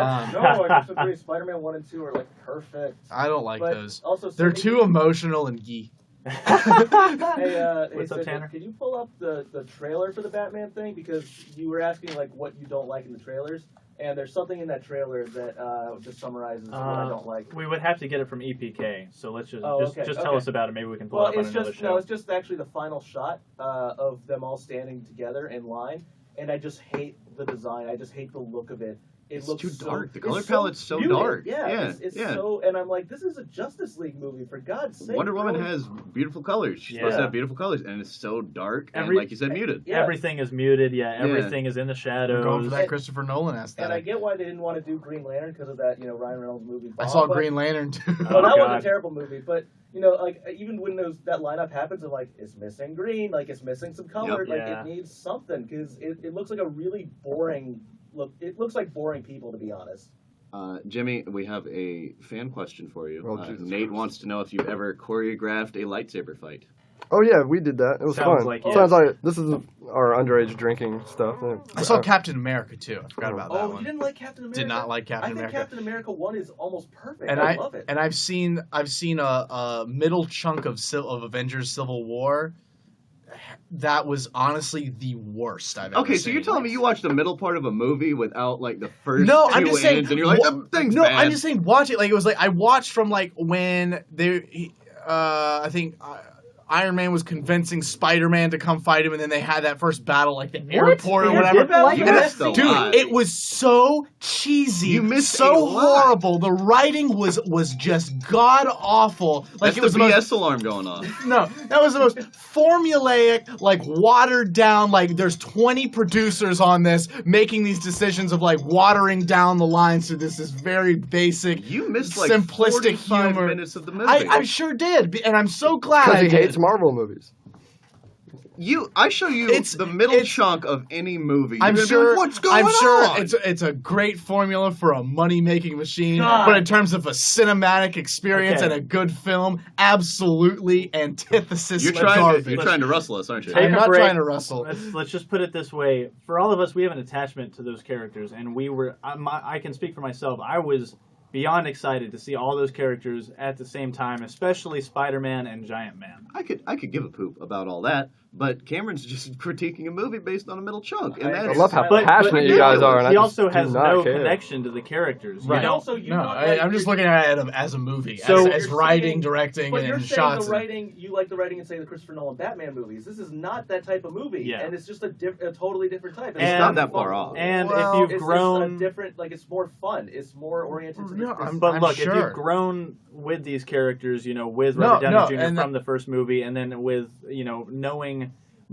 Speaker 1: I just agree. Spider-Man 1 and 2 are like perfect.
Speaker 6: I don't like
Speaker 1: But
Speaker 6: those.
Speaker 1: also,
Speaker 6: They're
Speaker 1: Sony-
Speaker 6: too emotional and geeky.
Speaker 1: Hey,
Speaker 2: What's up,
Speaker 1: Cindy,
Speaker 2: Tanner?
Speaker 1: Can you pull up the trailer for the Batman thing? Because you were asking like what you don't like in the trailers, and there's something in that trailer that just summarizes what I don't like.
Speaker 2: We would have to get it from EPK, so let's just
Speaker 1: Oh,
Speaker 2: just
Speaker 1: okay,
Speaker 2: tell
Speaker 1: okay.
Speaker 2: us about it. Maybe we can pull
Speaker 1: Well,
Speaker 2: it up on
Speaker 1: it's
Speaker 2: another
Speaker 1: just
Speaker 2: show.
Speaker 1: it's just actually the final shot of them all standing together in line, and I just hate the design. I just hate the look of it. It
Speaker 3: It's
Speaker 1: looks
Speaker 3: too
Speaker 1: so-
Speaker 3: dark. The
Speaker 1: it's
Speaker 3: color palette's so
Speaker 1: muted.
Speaker 3: dark.
Speaker 1: Yeah,
Speaker 3: Yeah,
Speaker 1: it's
Speaker 3: yeah.
Speaker 1: so, and I'm like, this is a Justice League movie for God's sake.
Speaker 3: Wonder Woman
Speaker 1: really?
Speaker 3: has beautiful colors. She's supposed to
Speaker 2: Yeah.
Speaker 3: have beautiful colors, and it's so dark and,
Speaker 2: Every-
Speaker 3: like you said, muted.
Speaker 1: Yeah.
Speaker 2: Everything is muted. Yeah, everything is in the
Speaker 6: We're
Speaker 2: shadows.
Speaker 6: going for that Christopher Nolan aesthetic.
Speaker 1: And I get why they didn't want to do Green Lantern because of that, Ryan Reynolds movie.
Speaker 6: I
Speaker 1: Bob,
Speaker 6: saw
Speaker 1: but-
Speaker 6: Green Lantern too.
Speaker 1: Well, that was
Speaker 2: God.
Speaker 1: a terrible movie, but like even when that lineup happens, I'm like, it's missing green, like it's missing some color,
Speaker 3: Yep.
Speaker 1: like
Speaker 2: Yeah.
Speaker 1: it needs something because it looks like a really boring look. It looks like boring people, to be honest.
Speaker 3: Jimmy, we have a fan question for you.
Speaker 4: Oh, Jesus
Speaker 3: Nate
Speaker 4: Christ.
Speaker 3: wants to know if you've ever choreographed a lightsaber fight.
Speaker 4: Oh yeah, we did that. It was
Speaker 2: Sounds
Speaker 4: fun.
Speaker 2: like it.
Speaker 4: Sounds like this is our underage drinking stuff.
Speaker 6: I saw Captain America too. I forgot about that
Speaker 1: Oh,
Speaker 6: one.
Speaker 1: you didn't like Captain America?
Speaker 6: Did not like
Speaker 1: I
Speaker 6: Captain
Speaker 1: think
Speaker 6: America.
Speaker 1: Captain America 1 is almost perfect.
Speaker 6: And
Speaker 1: I love it.
Speaker 6: And I've seen a middle chunk of Avengers Civil War. That was honestly the worst I've ever
Speaker 3: Okay,
Speaker 6: seen.
Speaker 3: so you're telling me you watched the middle part of a movie without like the first
Speaker 6: No,
Speaker 3: two
Speaker 6: I'm just saying.
Speaker 3: ends, and you're like, that thing's
Speaker 6: no,
Speaker 3: bad.
Speaker 6: I'm just saying. Watch it. Like it was like I watched from like when they, I think Iron Man was convincing Spider-Man to come fight him, and then they had that first battle, like the airport or
Speaker 2: They
Speaker 6: whatever.
Speaker 2: did that like
Speaker 3: You
Speaker 2: that?
Speaker 3: missed a
Speaker 6: Dude,
Speaker 3: lot.
Speaker 6: it was so cheesy.
Speaker 3: You missed a
Speaker 6: so
Speaker 3: lot.
Speaker 6: horrible. The writing was just god awful. Like
Speaker 3: That's
Speaker 6: it was
Speaker 3: the
Speaker 6: the
Speaker 3: BS
Speaker 6: most,
Speaker 3: alarm going off.
Speaker 6: no, that was the most formulaic, like watered down. Like there's 20 producers on this making these decisions of like watering down the lines to this is very basic.
Speaker 3: You missed like
Speaker 6: Simplistic
Speaker 3: 45
Speaker 6: humor.
Speaker 3: minutes of the movie.
Speaker 6: I sure did, and I'm so glad
Speaker 4: Because
Speaker 6: I
Speaker 4: he
Speaker 6: did.
Speaker 4: hates Marvel movies.
Speaker 3: I show you
Speaker 6: It's-
Speaker 3: the middle
Speaker 6: it's-
Speaker 3: chunk of any movie.
Speaker 6: I'm
Speaker 3: You're gonna be
Speaker 6: sure.
Speaker 3: like, what's going
Speaker 6: I'm sure
Speaker 3: on?
Speaker 6: it's a great formula for a money making machine,
Speaker 1: God.
Speaker 6: but in terms of a cinematic experience
Speaker 2: Okay.
Speaker 6: and a good film, absolutely antithesis.
Speaker 3: You're
Speaker 6: to
Speaker 3: trying
Speaker 6: garbage.
Speaker 3: to rustle us, aren't you?
Speaker 2: Take
Speaker 6: I'm
Speaker 2: a
Speaker 6: not
Speaker 2: break.
Speaker 6: trying to wrestle.
Speaker 2: Let's just put it this way: for all of us, we have an attachment to those characters, and we were. I can speak for myself. I was beyond excited to see all those characters at the same time, especially Spider-Man and Giant Man.
Speaker 3: I could give a poop about all that, but Cameron's just critiquing a movie based on a middle chunk, and
Speaker 1: I
Speaker 3: that's
Speaker 4: I love how
Speaker 2: But-
Speaker 4: passionate
Speaker 2: but
Speaker 4: you guys are, and
Speaker 2: he
Speaker 4: I
Speaker 2: also
Speaker 4: just
Speaker 2: has
Speaker 4: do not
Speaker 2: no
Speaker 4: care.
Speaker 2: connection to the characters.
Speaker 6: Right.
Speaker 2: You know?
Speaker 1: Also, you
Speaker 6: No,
Speaker 1: not like,
Speaker 6: I'm just looking at it as a movie,
Speaker 2: So-
Speaker 6: as
Speaker 1: You're
Speaker 6: writing,
Speaker 1: saying-
Speaker 6: directing,
Speaker 1: But you're
Speaker 6: and
Speaker 1: saying
Speaker 6: shots.
Speaker 1: the writing, you like the writing in, say, the Christopher Nolan Batman movies. This is not that type of movie,
Speaker 2: Yeah.
Speaker 1: and it's just a totally different type.
Speaker 2: It's
Speaker 3: not that far off.
Speaker 2: And
Speaker 6: Well,
Speaker 2: if you've
Speaker 1: It's just
Speaker 2: grown,
Speaker 1: a different, like it's more fun. It's more oriented to the.
Speaker 6: No, I'm-
Speaker 2: but look, if
Speaker 6: sure.
Speaker 2: you've grown with these characters, you know, with
Speaker 6: No,
Speaker 2: Robert Downey
Speaker 6: no,
Speaker 2: Jr.
Speaker 6: and
Speaker 2: from the first movie, and then with knowing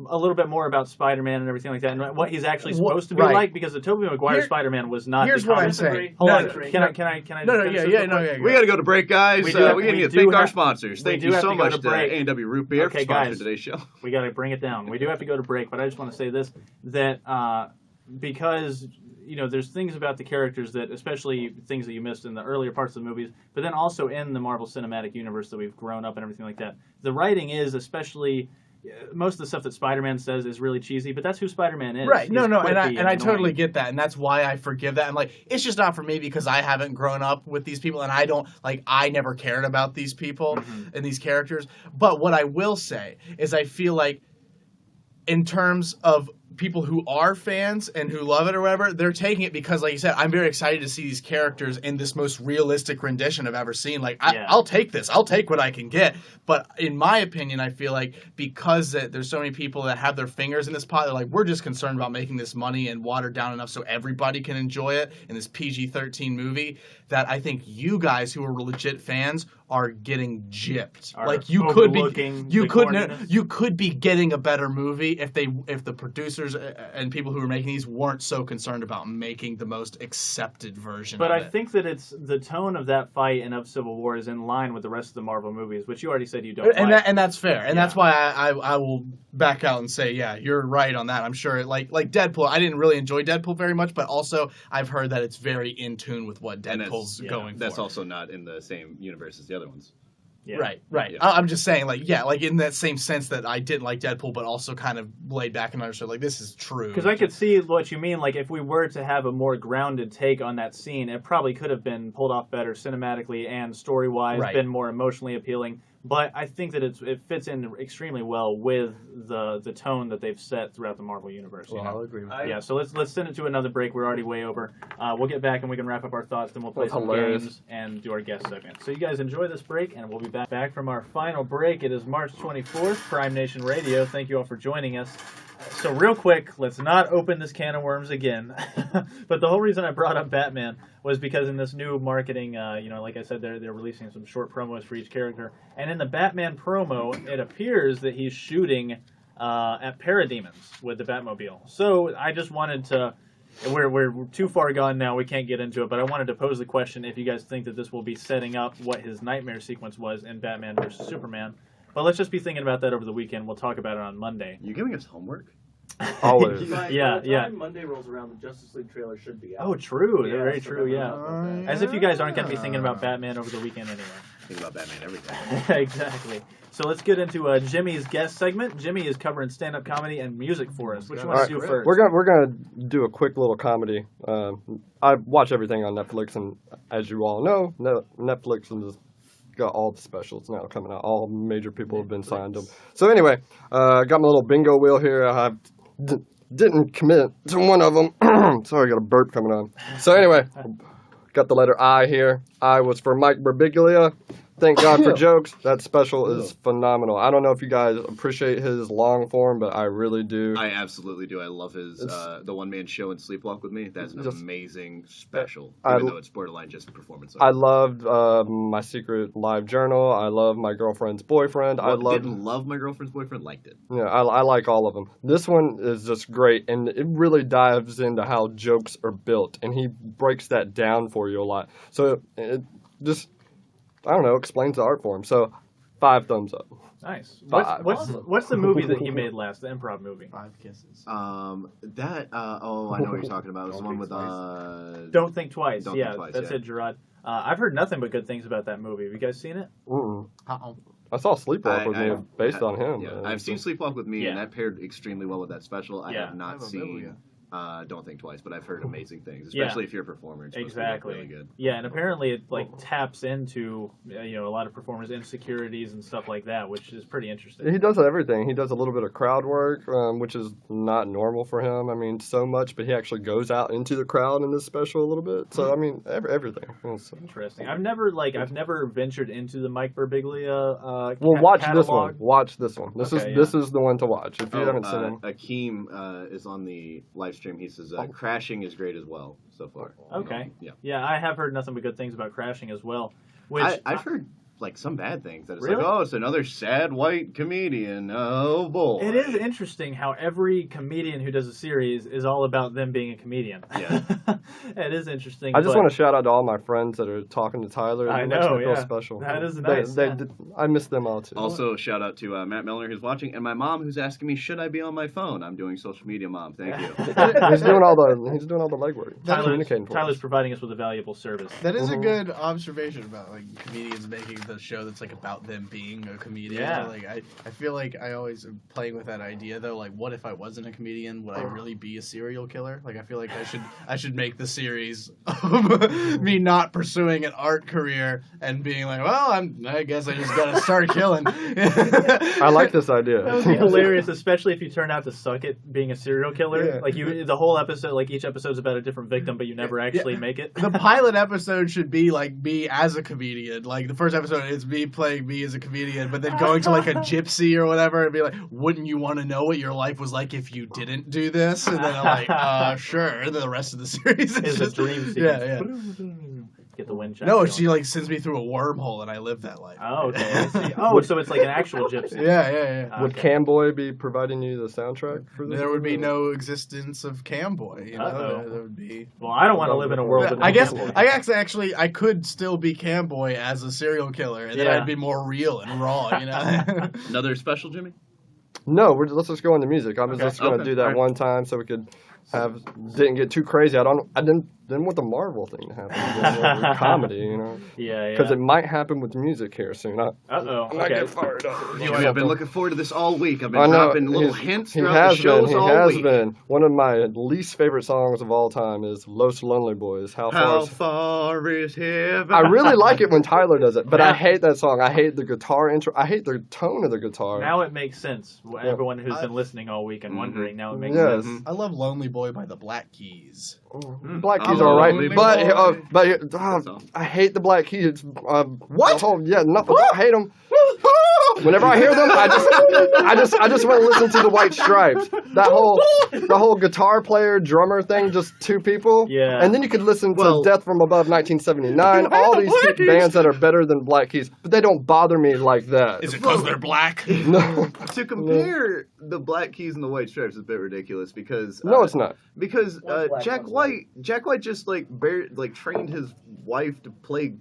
Speaker 2: a little bit more about Spider-Man and everything like that, and what he's actually supposed to be
Speaker 6: right.
Speaker 2: like, because the Tobey Maguire
Speaker 6: Here-
Speaker 2: Spider-Man was not.
Speaker 6: Here's
Speaker 2: the
Speaker 6: what I'm
Speaker 2: comic.
Speaker 6: saying.
Speaker 2: Hold
Speaker 6: No,
Speaker 2: on,
Speaker 6: no,
Speaker 2: can I?
Speaker 6: No,
Speaker 2: finish
Speaker 6: yeah,
Speaker 2: this
Speaker 6: yeah,
Speaker 2: real
Speaker 6: no,
Speaker 2: quick?
Speaker 6: yeah.
Speaker 3: we got to go to break, guys.
Speaker 2: We
Speaker 3: We,
Speaker 2: do-
Speaker 3: got
Speaker 2: we
Speaker 3: to
Speaker 2: do
Speaker 3: thank our
Speaker 2: have-
Speaker 3: sponsors.
Speaker 2: we
Speaker 3: Thank
Speaker 2: do
Speaker 3: you
Speaker 2: have
Speaker 3: so
Speaker 2: to go
Speaker 3: much
Speaker 2: to
Speaker 3: to
Speaker 2: break.
Speaker 3: A&W Root Beer
Speaker 2: Okay,
Speaker 3: for sponsoring
Speaker 2: guys.
Speaker 3: today's show.
Speaker 2: We got to bring it down. We do have to go to break, but I just want to say this: that because there's things about the characters that, especially things that you missed in the earlier parts of the movies, but then also in the Marvel Cinematic Universe that we've grown up and everything like that. The writing is, especially most of the stuff that Spider-Man says, is really cheesy, but that's who Spider-man is.
Speaker 6: Right,
Speaker 2: He's
Speaker 6: no, and
Speaker 2: quippy
Speaker 6: I
Speaker 2: annoying.
Speaker 6: totally get that, and that's why I forgive that. And like, it's just not for me because I haven't grown up with these people, and I never cared about these people and these characters. But what I will say is, I feel like, in terms of people who are fans and who love it or whatever, they're taking it because, like you said, I'm very excited to see these characters in this most realistic rendition I've ever seen. Like,
Speaker 2: Yeah.
Speaker 6: I'll take this. I'll take what I can get. But in my opinion, I feel like because there's so many people that have their fingers in this pot, they're like, we're just concerned about making this money and watered down enough so everybody can enjoy it in this PG-13 movie, that I think you guys who are legit fans are getting gypped.
Speaker 2: Are
Speaker 6: Like, you could be
Speaker 2: overlooking
Speaker 6: you
Speaker 2: the
Speaker 6: could
Speaker 2: corniness.
Speaker 6: you could be getting a better movie if the producers and people who are making these weren't so concerned about making the most accepted version
Speaker 2: But
Speaker 6: of
Speaker 2: I
Speaker 6: it.
Speaker 2: think that it's the tone of that fight and of Civil War is in line with the rest of the Marvel movies, which you already said you don't like.
Speaker 6: And that's fair, and
Speaker 2: Yeah.
Speaker 6: that's why I will back out and say, yeah, you're right on that. I'm sure, like Deadpool, I didn't really enjoy Deadpool very much, but also I've heard that it's very in tune with what
Speaker 3: And that's-
Speaker 6: Deadpool's
Speaker 2: yeah,
Speaker 6: going
Speaker 3: That's
Speaker 6: for.
Speaker 3: also not in the same universe as the other ones.
Speaker 2: Yeah.
Speaker 6: Right.
Speaker 3: Yeah.
Speaker 6: I'm just saying, like, yeah, like in that same sense that I didn't like Deadpool, but also kind of laid back and understood, like, this is true.
Speaker 2: Because I could see what you mean. Like, if we were to have a more grounded take on that scene, it probably could have been pulled off better cinematically and story-wise,
Speaker 6: Right.
Speaker 2: been more emotionally appealing. But I think that it fits in extremely well with the tone that they've set throughout the Marvel universe.
Speaker 4: Well, I'll agree with
Speaker 2: Yeah, so let's send it to another break. We're already way over. We'll get back and we can wrap up our thoughts. Then we'll play
Speaker 4: That's
Speaker 2: some
Speaker 4: hilarious.
Speaker 2: games and do our guest segment. So you guys enjoy this break, and we'll be back from our final break. It is March 24th, Prime Nation Radio. Thank you all for joining us. So real quick, let's not open this can of worms again. But the whole reason I brought up Batman was because in this new marketing, like I said, they're releasing some short promos for each character. And in the Batman promo, it appears that he's shooting at parademons with the Batmobile. So I just wanted to. We're too far gone now. We can't get into it, but I wanted to pose the question if you guys think that this will be setting up what his nightmare sequence was in Batman vs Superman. But let's just be thinking about that over the weekend. We'll talk about it on Monday.
Speaker 3: You giving us homework?
Speaker 4: Always.
Speaker 1: By
Speaker 2: Yeah,
Speaker 1: the
Speaker 2: yeah.
Speaker 1: time Monday rolls around, the Justice League trailer should be out.
Speaker 2: Oh, true.
Speaker 1: Yeah,
Speaker 2: Very
Speaker 1: so
Speaker 2: true.
Speaker 1: then
Speaker 2: Yeah.
Speaker 1: we'll talk about that.
Speaker 2: As if you guys aren't going to be thinking about Batman over the weekend anyway.
Speaker 3: Think about Batman every day.
Speaker 2: Exactly. So let's get into Jimmy's guest segment. Jimmy is covering stand-up comedy and music for us. Which you want to do first?
Speaker 4: We're gonna do a quick little comedy. I watch everything on Netflix, and as you all know, Netflix has got all the specials now coming out. All major people have been signed them. So anyway, got my little bingo wheel here. I didn't commit to one of them. Sorry, I got a burp coming on. So anyway, got the letter I here. I was for Mike Birbiglia. Thank God for Jokes. That special is phenomenal. I don't know if you guys appreciate his long form, but I really do.
Speaker 3: I absolutely do. I love his the one man show and Sleepwalk with Me. That's an amazing special, even though it's borderline just performance art.
Speaker 4: I loved My Secret Live Journal. I love My Girlfriend's Boyfriend.
Speaker 3: Didn't love My Girlfriend's Boyfriend, liked it.
Speaker 4: Yeah, I like all of them. This one is just great, and it really dives into how jokes are built, and he breaks that down for you a lot. So it just, I don't know, explains the art form. So 5 thumbs up.
Speaker 2: Nice.
Speaker 4: Five.
Speaker 2: What's the movie that you made last? The improv movie.
Speaker 6: 5 kisses.
Speaker 3: I know what you're talking about. It was the one with
Speaker 2: Don't Think Twice.
Speaker 3: Don't
Speaker 2: Yeah,
Speaker 3: Think Twice,
Speaker 2: that's
Speaker 3: yeah.
Speaker 2: it, Gerard. I've heard nothing but good things about that movie. Have you guys seen it?
Speaker 4: Mm-mm.
Speaker 6: Uh-oh.
Speaker 4: I saw Sleepwalk with me based on him.
Speaker 3: Yeah, I've seen Sleepwalk with Me,
Speaker 2: Yeah.
Speaker 3: and that paired extremely well with that special. I have not
Speaker 6: I have a
Speaker 3: seen
Speaker 6: million.
Speaker 3: Don't Think Twice, but I've heard amazing things, especially if you're a performer. It's supposed to be
Speaker 2: Exactly.
Speaker 3: really good.
Speaker 2: Yeah, and apparently it taps into a lot of performers' insecurities and stuff like that, which is pretty interesting.
Speaker 4: He does everything. He does a little bit of crowd work, which is not normal for him. I mean, so much, but he actually goes out into the crowd in this special a little bit. So I mean, everything.
Speaker 2: Interesting. I've never ventured into the Mike Birbiglia.
Speaker 4: Watch
Speaker 2: catalog.
Speaker 4: this one. Watch this one. This
Speaker 2: Okay,
Speaker 4: is the one to watch if you haven't seen him.
Speaker 3: Akeem is on the live stream. He says Crashing is great as well so far.
Speaker 2: Okay.
Speaker 3: Yeah.
Speaker 2: I have heard nothing but good things about Crashing as well. Which
Speaker 3: I've heard like some bad things. That it's
Speaker 2: Really?
Speaker 3: like, oh, it's another sad white comedian. Oh boy.
Speaker 2: It is interesting how every comedian who does a series is all about them being a comedian.
Speaker 3: Yeah.
Speaker 2: It is interesting.
Speaker 4: I just
Speaker 2: but
Speaker 4: want to shout out to all my friends that are talking to Tyler.
Speaker 2: I
Speaker 4: It makes
Speaker 2: know,
Speaker 4: me feel
Speaker 2: yeah.
Speaker 4: special.
Speaker 2: That is nice, yeah.
Speaker 4: I miss them all too.
Speaker 3: Also, shout out to Matt Miller who's watching, and my mom who's asking me, should I be on my phone? I'm doing social media, Mom. Thank you.
Speaker 4: he's doing all the legwork. Communicating for
Speaker 2: Tyler's
Speaker 4: us.
Speaker 2: providing us with a valuable service.
Speaker 6: That is a good observation about like comedians making the show that's like about them being a comedian.
Speaker 2: Yeah.
Speaker 6: Like I feel like I always am playing with that idea though. Like, what if I wasn't a comedian? Would I really be a serial killer? Like, I feel like I should make the series of me not pursuing an art career and being like, well, I guess I just gotta start killing.
Speaker 4: I like this idea.
Speaker 2: That would be hilarious, especially if you turn out to suck at being a serial killer.
Speaker 6: Yeah.
Speaker 2: Like the whole episode, like each episode's about a different victim, but you never actually make it.
Speaker 6: The pilot episode should be like me as a comedian. Like the first episode is me playing me as a comedian, but then going to like a gypsy or whatever and be like, wouldn't you want to know what your life was like if you didn't do this? And then I'm like, sure. And then the rest of the series is
Speaker 2: It's
Speaker 6: just
Speaker 2: a dream sequence.
Speaker 6: Yeah.
Speaker 2: Get the wind chime
Speaker 6: No,
Speaker 2: going.
Speaker 6: she like sends me through a wormhole and I live that life.
Speaker 2: Oh, okay. I see. Oh, so it's like an actual gypsy.
Speaker 6: Yeah.
Speaker 4: Would Camboy be providing you the soundtrack for this?
Speaker 6: There would be no existence of Camboy. You know,
Speaker 2: Uh-oh.
Speaker 6: there would be.
Speaker 2: Well, I don't want to live in a world. with
Speaker 6: I
Speaker 2: no
Speaker 6: guess
Speaker 2: Camboy.
Speaker 6: I could still be Camboy as a serial killer, and then
Speaker 2: Yeah.
Speaker 6: I'd be more real and raw. You know.
Speaker 3: Another special, Jimmy?
Speaker 4: No, let's just go into music. I was
Speaker 2: Okay.
Speaker 4: just going to
Speaker 3: Okay.
Speaker 4: do that
Speaker 3: Alright.
Speaker 4: one time so we could didn't get too crazy. I didn't want the Marvel thing to happen. I didn't want comedy, you know,
Speaker 2: Yeah.
Speaker 4: because it might happen with music here soon.
Speaker 2: Uh-oh.
Speaker 4: I might
Speaker 2: Okay.
Speaker 4: get fired up.
Speaker 3: I've been looking forward to this all week. I've
Speaker 4: I
Speaker 3: been
Speaker 4: know,
Speaker 3: dropping little
Speaker 4: he's-
Speaker 3: hints
Speaker 4: he
Speaker 3: throughout
Speaker 4: has
Speaker 3: the shows
Speaker 4: been. He
Speaker 3: all
Speaker 4: has
Speaker 3: week.
Speaker 4: been. One of my least favorite songs of all time is "Los Lonely Boys." How
Speaker 3: How
Speaker 4: far?
Speaker 3: far is heaven?
Speaker 4: I really like it when Tyler does it, but I hate that song. I hate the guitar intro. I hate the tone of the guitar.
Speaker 2: Now it makes sense. Everyone who's been listening all week and wondering, now it makes
Speaker 4: Yes.
Speaker 2: sense.
Speaker 6: I love "Lonely Boy" by the Black Keys.
Speaker 4: Black Keys
Speaker 3: I'm
Speaker 4: are right,
Speaker 3: lonely
Speaker 4: but
Speaker 3: all.
Speaker 4: I hate the Black Keys. What? I hate them. Whenever I hear them, I just want to listen to the White Stripes. The whole guitar player drummer thing, just two people.
Speaker 2: Yeah.
Speaker 4: And then you could listen to Death from Above 1979. All these bands that are better than Black Keys, but they don't bother me like that.
Speaker 6: Is it because they're black?
Speaker 4: No.
Speaker 3: To compare the Black Keys and the White Stripes is a bit ridiculous because
Speaker 4: No, it's not.
Speaker 3: Because
Speaker 1: One's black,
Speaker 3: Jack
Speaker 1: one's
Speaker 3: White just trained his wife to play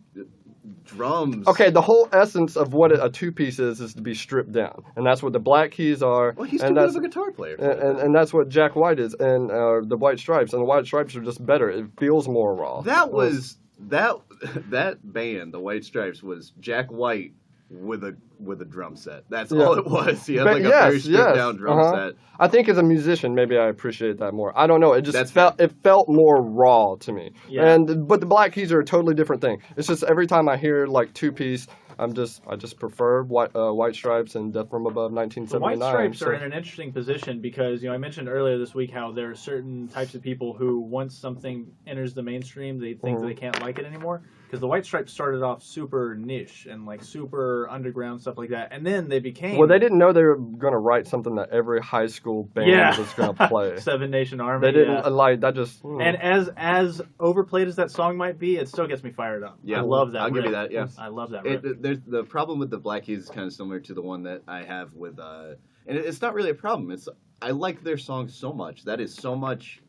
Speaker 3: drums.
Speaker 4: Okay, the whole essence of what a two-piece is to be stripped down, and that's what the Black Keys are.
Speaker 3: Well, he's
Speaker 4: and
Speaker 3: too good
Speaker 4: that's
Speaker 3: of a guitar player.
Speaker 4: and that's what Jack White is, and the White Stripes, and the White Stripes are just better. It feels more raw.
Speaker 3: That was that band, the White Stripes, was Jack White with a drum set. That's all it was. He had
Speaker 4: But
Speaker 3: like a very stripped down drum set.
Speaker 4: I think as a musician, maybe I appreciate that more. I don't know. It just felt more raw to me.
Speaker 2: Yeah.
Speaker 4: But the Black Keys are a totally different thing. It's just every time I hear like two-piece, I just prefer White Stripes and Death from Above
Speaker 2: The
Speaker 4: 1979.
Speaker 2: White Stripes
Speaker 4: so-
Speaker 2: are in an interesting position because, I mentioned earlier this week how there are certain types of people who, once something enters the mainstream, they think that they can't like it anymore. because the White Stripes started off super niche and like super underground stuff like that, and then they became
Speaker 4: Well, they didn't know they were going to write something that every high school band was going to play.
Speaker 2: Seven Nation Army.
Speaker 4: They didn't like that. Just
Speaker 2: And as overplayed as that song might be, it still gets me fired up.
Speaker 3: Yeah,
Speaker 2: I love that.
Speaker 3: I'll give you
Speaker 2: riff.
Speaker 3: that. Yeah,
Speaker 2: I love that. riff.
Speaker 3: there's the problem with the Black Keys is kind of similar to the one that I have with, and it's not really a problem. It's I like their songs so much. That is so much.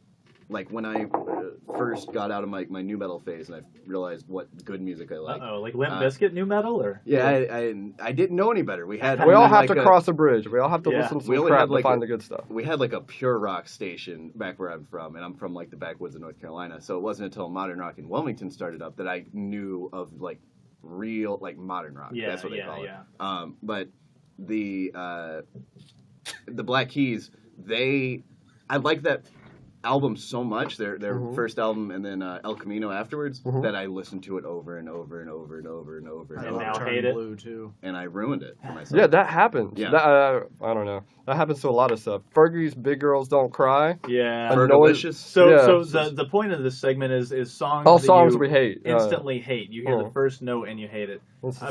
Speaker 3: Like when I first got out of my new metal phase and I realized what good music I like.
Speaker 2: Like Limp Bizkit new metal or?
Speaker 3: Yeah, I didn't know any better. We
Speaker 4: all have to cross a bridge. We all have to listen to
Speaker 3: We
Speaker 4: some
Speaker 3: only
Speaker 4: crap
Speaker 3: had, like,
Speaker 4: to find the good stuff.
Speaker 3: We had like a pure rock station back where I'm from, and I'm from like the backwoods of North Carolina. So it wasn't until modern rock in Wilmington started up that I knew of like real like modern rock.
Speaker 2: Yeah,
Speaker 3: That's what they call
Speaker 2: yeah.
Speaker 3: it. But the Black Keys, I like that album so much, their first album, and then El Camino afterwards, that I listened to it over and over and over and over and over and
Speaker 2: And
Speaker 3: over.
Speaker 2: now
Speaker 6: Turn
Speaker 2: hate it.
Speaker 6: blue too.
Speaker 3: And I ruined it for myself.
Speaker 4: Yeah, that happens.
Speaker 3: Yeah.
Speaker 4: That, I don't know. That happens to a lot of stuff. Fergie's Big Girls Don't Cry.
Speaker 2: Yeah.
Speaker 3: Fergalicious.
Speaker 2: So
Speaker 4: Yeah.
Speaker 2: the point of this segment is songs
Speaker 4: All
Speaker 2: that
Speaker 4: songs
Speaker 2: you
Speaker 4: we hate.
Speaker 2: instantly hate. You hear the first note and you hate it.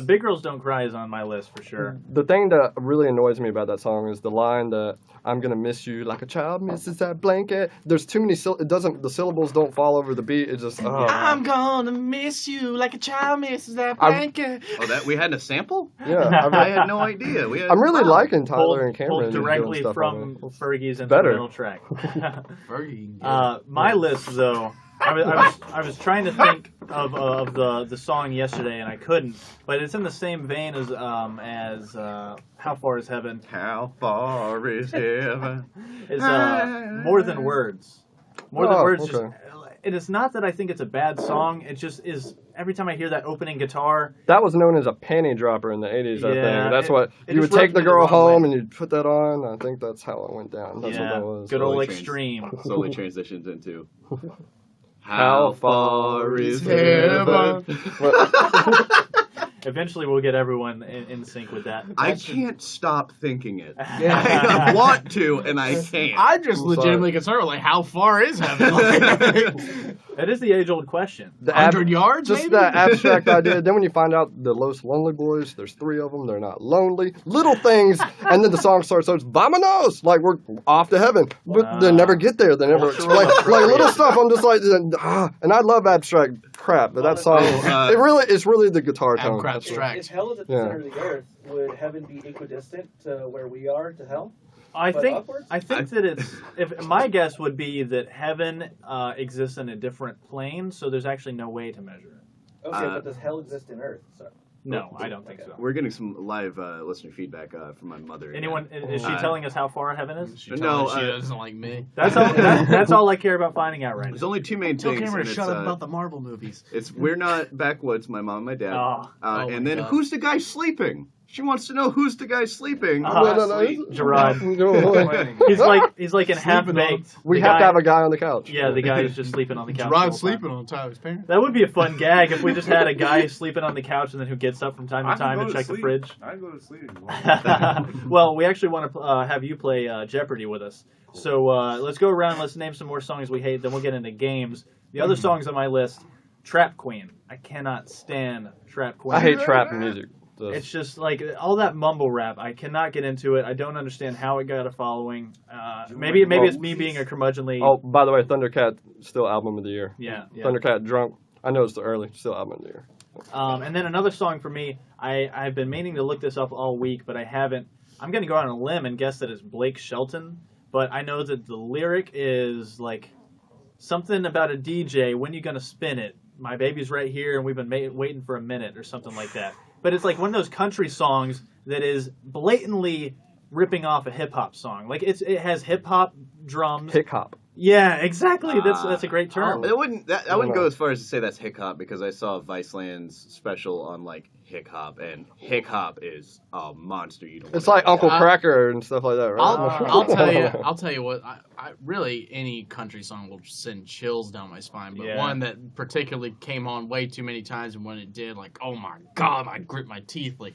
Speaker 2: Big Girls Don't Cry is on my list for sure.
Speaker 4: The thing that really annoys me about that song is the line that I'm gonna miss you like a child misses that blanket. There's too many the syllables don't fall over the beat. It's just
Speaker 6: I'm gonna miss you like a child misses that blanket.
Speaker 3: Oh, that we had a sample?
Speaker 4: yeah.
Speaker 3: I had no idea.
Speaker 4: I'm really liking Tyler
Speaker 2: Pulled,
Speaker 4: and Cameron.
Speaker 2: pulled directly
Speaker 4: doing stuff
Speaker 2: from
Speaker 4: on it.
Speaker 2: Fergie's
Speaker 4: better.
Speaker 2: instrumental track.
Speaker 6: Fergie.
Speaker 2: My list though, I was trying to think of the song yesterday and I couldn't, but it's in the same vein as How Far Is Heaven.
Speaker 3: How far is heaven?
Speaker 2: It's More Than Words. More Than Words.
Speaker 4: okay.
Speaker 2: Just, and it's not that I think it's a bad song. It just is. Every time I hear that opening guitar,
Speaker 4: That was known as a panty dropper in the 80s, I
Speaker 2: Yeah,
Speaker 4: think. That's
Speaker 2: it-
Speaker 4: what
Speaker 2: it
Speaker 4: you
Speaker 2: just
Speaker 4: would take
Speaker 2: rubbed
Speaker 4: the
Speaker 2: me the
Speaker 4: girl
Speaker 2: wrong
Speaker 4: home
Speaker 2: way.
Speaker 4: and you'd put that on. I think that's how it went down. That's what that was.
Speaker 2: good old
Speaker 3: Slowly trans-
Speaker 2: extreme.
Speaker 3: Slowly transitions into
Speaker 4: How far is heaven?
Speaker 2: Eventually, we'll get everyone in sync with that.
Speaker 3: I can't stop thinking it. I want to, and I can't.
Speaker 6: I'm just legitimately concerned with like how far is heaven?
Speaker 2: That is the age-old question.
Speaker 4: The
Speaker 6: 100 yards,
Speaker 4: Just
Speaker 6: maybe?
Speaker 4: that abstract idea. Then when you find out the Los Lonely Boys, there's 3 of them. They're not lonely. Little things. And then the song starts, Vamonos! Like, we're off to heaven. But they never get there. They never explain. Like, little stuff, I'm just like, and I love abstract crap, but that song, it's really the guitar tone.
Speaker 6: Abstract.
Speaker 1: If hell is at the center of the earth, would heaven be equidistant to where we are to hell?
Speaker 2: I
Speaker 1: But
Speaker 2: think
Speaker 1: upwards?
Speaker 2: that it's. If my guess would be that heaven exists in a different plane, so there's actually no way to measure it.
Speaker 1: Okay, but does hell exist in earth? So.
Speaker 2: No, I don't think so.
Speaker 3: We're getting some live listener feedback from my mother.
Speaker 2: Anyone is she telling us how far heaven is?
Speaker 6: She
Speaker 3: No,
Speaker 6: she doesn't like me.
Speaker 2: That's all. That's all I care about finding out right
Speaker 3: There's
Speaker 2: now.
Speaker 3: only 2 main
Speaker 6: Tell
Speaker 3: things.
Speaker 6: Cameron to
Speaker 3: and
Speaker 6: shut
Speaker 3: it's,
Speaker 6: up about the Marvel movies.
Speaker 3: It's we're not backwoods, my mom and my dad.
Speaker 2: Oh.
Speaker 3: And then
Speaker 6: God.
Speaker 3: who's the guy sleeping? She wants to know who's the guy sleeping.
Speaker 2: Gerard. He's like in half baked.
Speaker 4: We have to have a guy on the couch.
Speaker 2: Yeah, the guy is just sleeping on the couch. the
Speaker 6: Rod
Speaker 2: whole time.
Speaker 6: sleeping on Tyler's parents.
Speaker 2: That would be a fun gag if we just had a guy sleeping on the couch and then who gets up from time to time to check the fridge.
Speaker 5: I go to sleep. If you want.
Speaker 2: Well, we actually want to have you play Jeopardy with us. So let's go around. Let's name some more songs we hate. Then we'll get into games. The other songs on my list: Trap Queen. I cannot stand Trap Queen.
Speaker 4: I hate trap music.
Speaker 2: It's just like all that mumble rap. I cannot get into it. I don't understand how it got a following. Maybe it's me being a curmudgeonly.
Speaker 4: Oh, by the way, Thundercat still album of the year.
Speaker 2: Yeah.
Speaker 4: Thundercat Drunk. I know it's the early, still album of the year.
Speaker 2: And then another song for me. I've been meaning to look this up all week, but I haven't. I'm going to go out on a limb and guess that it's Blake Shelton. But I know that the lyric is like something about a DJ. When you gonna spin it? My baby's right here, and we've been waiting for a minute, or something like that. But it's like one of those country songs that is blatantly ripping off a hip hop song. Like it has hip hop drums.
Speaker 4: Hick hop.
Speaker 2: Yeah, exactly. That's a great term.
Speaker 3: I wouldn't go as far as to say that's hip hop because I saw Viceland's special on like hip hop, and hip hop is a monster. You don't.
Speaker 4: It's like Uncle Cracker and stuff like that, right?
Speaker 6: I'll tell you what. I really any country song will send chills down my spine, but
Speaker 2: Yeah.
Speaker 6: one that particularly came on way too many times, and when it did, like, oh my god, I grit my teeth. Like,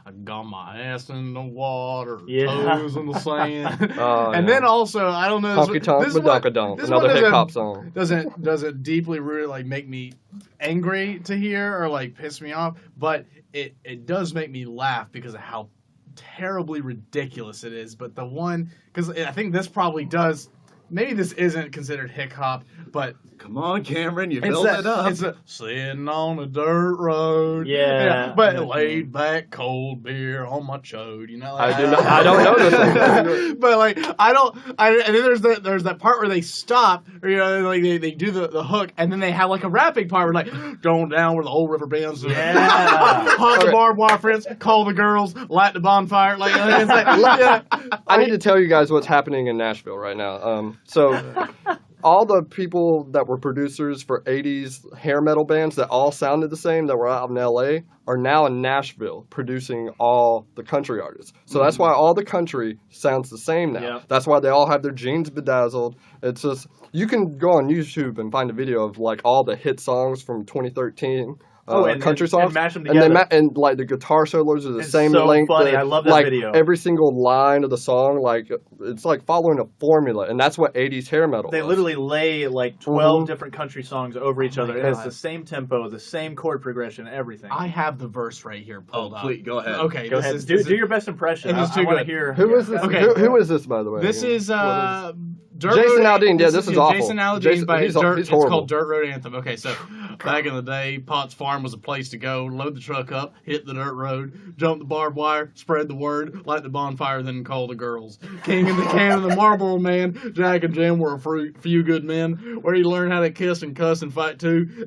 Speaker 6: I got my ass in the water,
Speaker 2: Yeah.
Speaker 6: toes in the sand.
Speaker 4: Oh,
Speaker 6: And
Speaker 4: yeah.
Speaker 6: then also, I don't know.
Speaker 4: Honky Tonk Badunkadonk,
Speaker 6: this
Speaker 4: another
Speaker 6: one
Speaker 4: hip hop song.
Speaker 6: doesn't deeply really like make me angry to hear or like piss me off, but it does make me laugh because of how terribly ridiculous it is. But the one, because I think this probably does. Maybe this isn't considered hip hop, but
Speaker 3: Come on, Cameron, you
Speaker 6: it's
Speaker 3: built
Speaker 6: that,
Speaker 3: it up.
Speaker 6: it's a sitting on a dirt road.
Speaker 2: Yeah.
Speaker 6: But laid back cold beer on my chode, you know. Like,
Speaker 4: I don't know this song.
Speaker 6: But like and then there's that part where they stop, or you know, like they do the hook, and then they have like a rapping part where like going down where the old river bands,
Speaker 2: Yeah.
Speaker 6: hug the barbed wire fence, call the girls, light the bonfire, like it's like yeah.
Speaker 4: I need to tell you guys what's happening in Nashville right now. So all the people that were producers for 80s hair metal bands that all sounded the same that were out in LA are now in Nashville producing all the country artists. So that's why all the country sounds the same now.
Speaker 2: Yep.
Speaker 4: That's why they all have their jeans bedazzled. It's just, you can go on YouTube and find a video of like all the hit songs from 2013. Country songs,
Speaker 2: and mash them
Speaker 4: and
Speaker 2: together.
Speaker 4: and like the guitar solos are the
Speaker 2: It's
Speaker 4: same
Speaker 2: so
Speaker 4: length.
Speaker 2: funny. I love that
Speaker 4: like,
Speaker 2: video.
Speaker 4: Every single line of the song, like it's like following a formula, and that's what 80s hair metal.
Speaker 2: They
Speaker 4: was.
Speaker 2: literally lay like 12
Speaker 4: Mhm.
Speaker 2: different country songs over each other,
Speaker 6: my
Speaker 2: and it's
Speaker 6: God.
Speaker 2: the same tempo, the same chord progression, everything.
Speaker 6: I have the verse right here
Speaker 3: Oh,
Speaker 6: pulled up.
Speaker 3: please, go ahead.
Speaker 6: Okay,
Speaker 2: Go
Speaker 6: this
Speaker 2: ahead.
Speaker 6: is-
Speaker 2: Do
Speaker 6: this
Speaker 2: do
Speaker 6: is-
Speaker 2: your best impression.
Speaker 6: This is too
Speaker 2: I want to
Speaker 6: good.
Speaker 2: hear.
Speaker 4: Who is this?
Speaker 6: Okay.
Speaker 4: Who is this, by the way?
Speaker 6: This is Dirt
Speaker 4: Jason
Speaker 6: Road
Speaker 4: Aldean. Yeah, this is awful.
Speaker 6: Jason Aldean
Speaker 4: Jason-
Speaker 6: by
Speaker 4: he's
Speaker 6: Dirt.
Speaker 4: he's
Speaker 6: It's
Speaker 4: horrible.
Speaker 6: called Dirt Road Anthem. Okay, so back in the day, Potts Farm was a place to go. Load the truck up, hit the dirt road, jump the barbed wire, spread the word, light the bonfire, then call the girls. King and the Can and the Marlboro Man, Jack and Jim were a few good men. Where you learn how to kiss and cuss and fight too.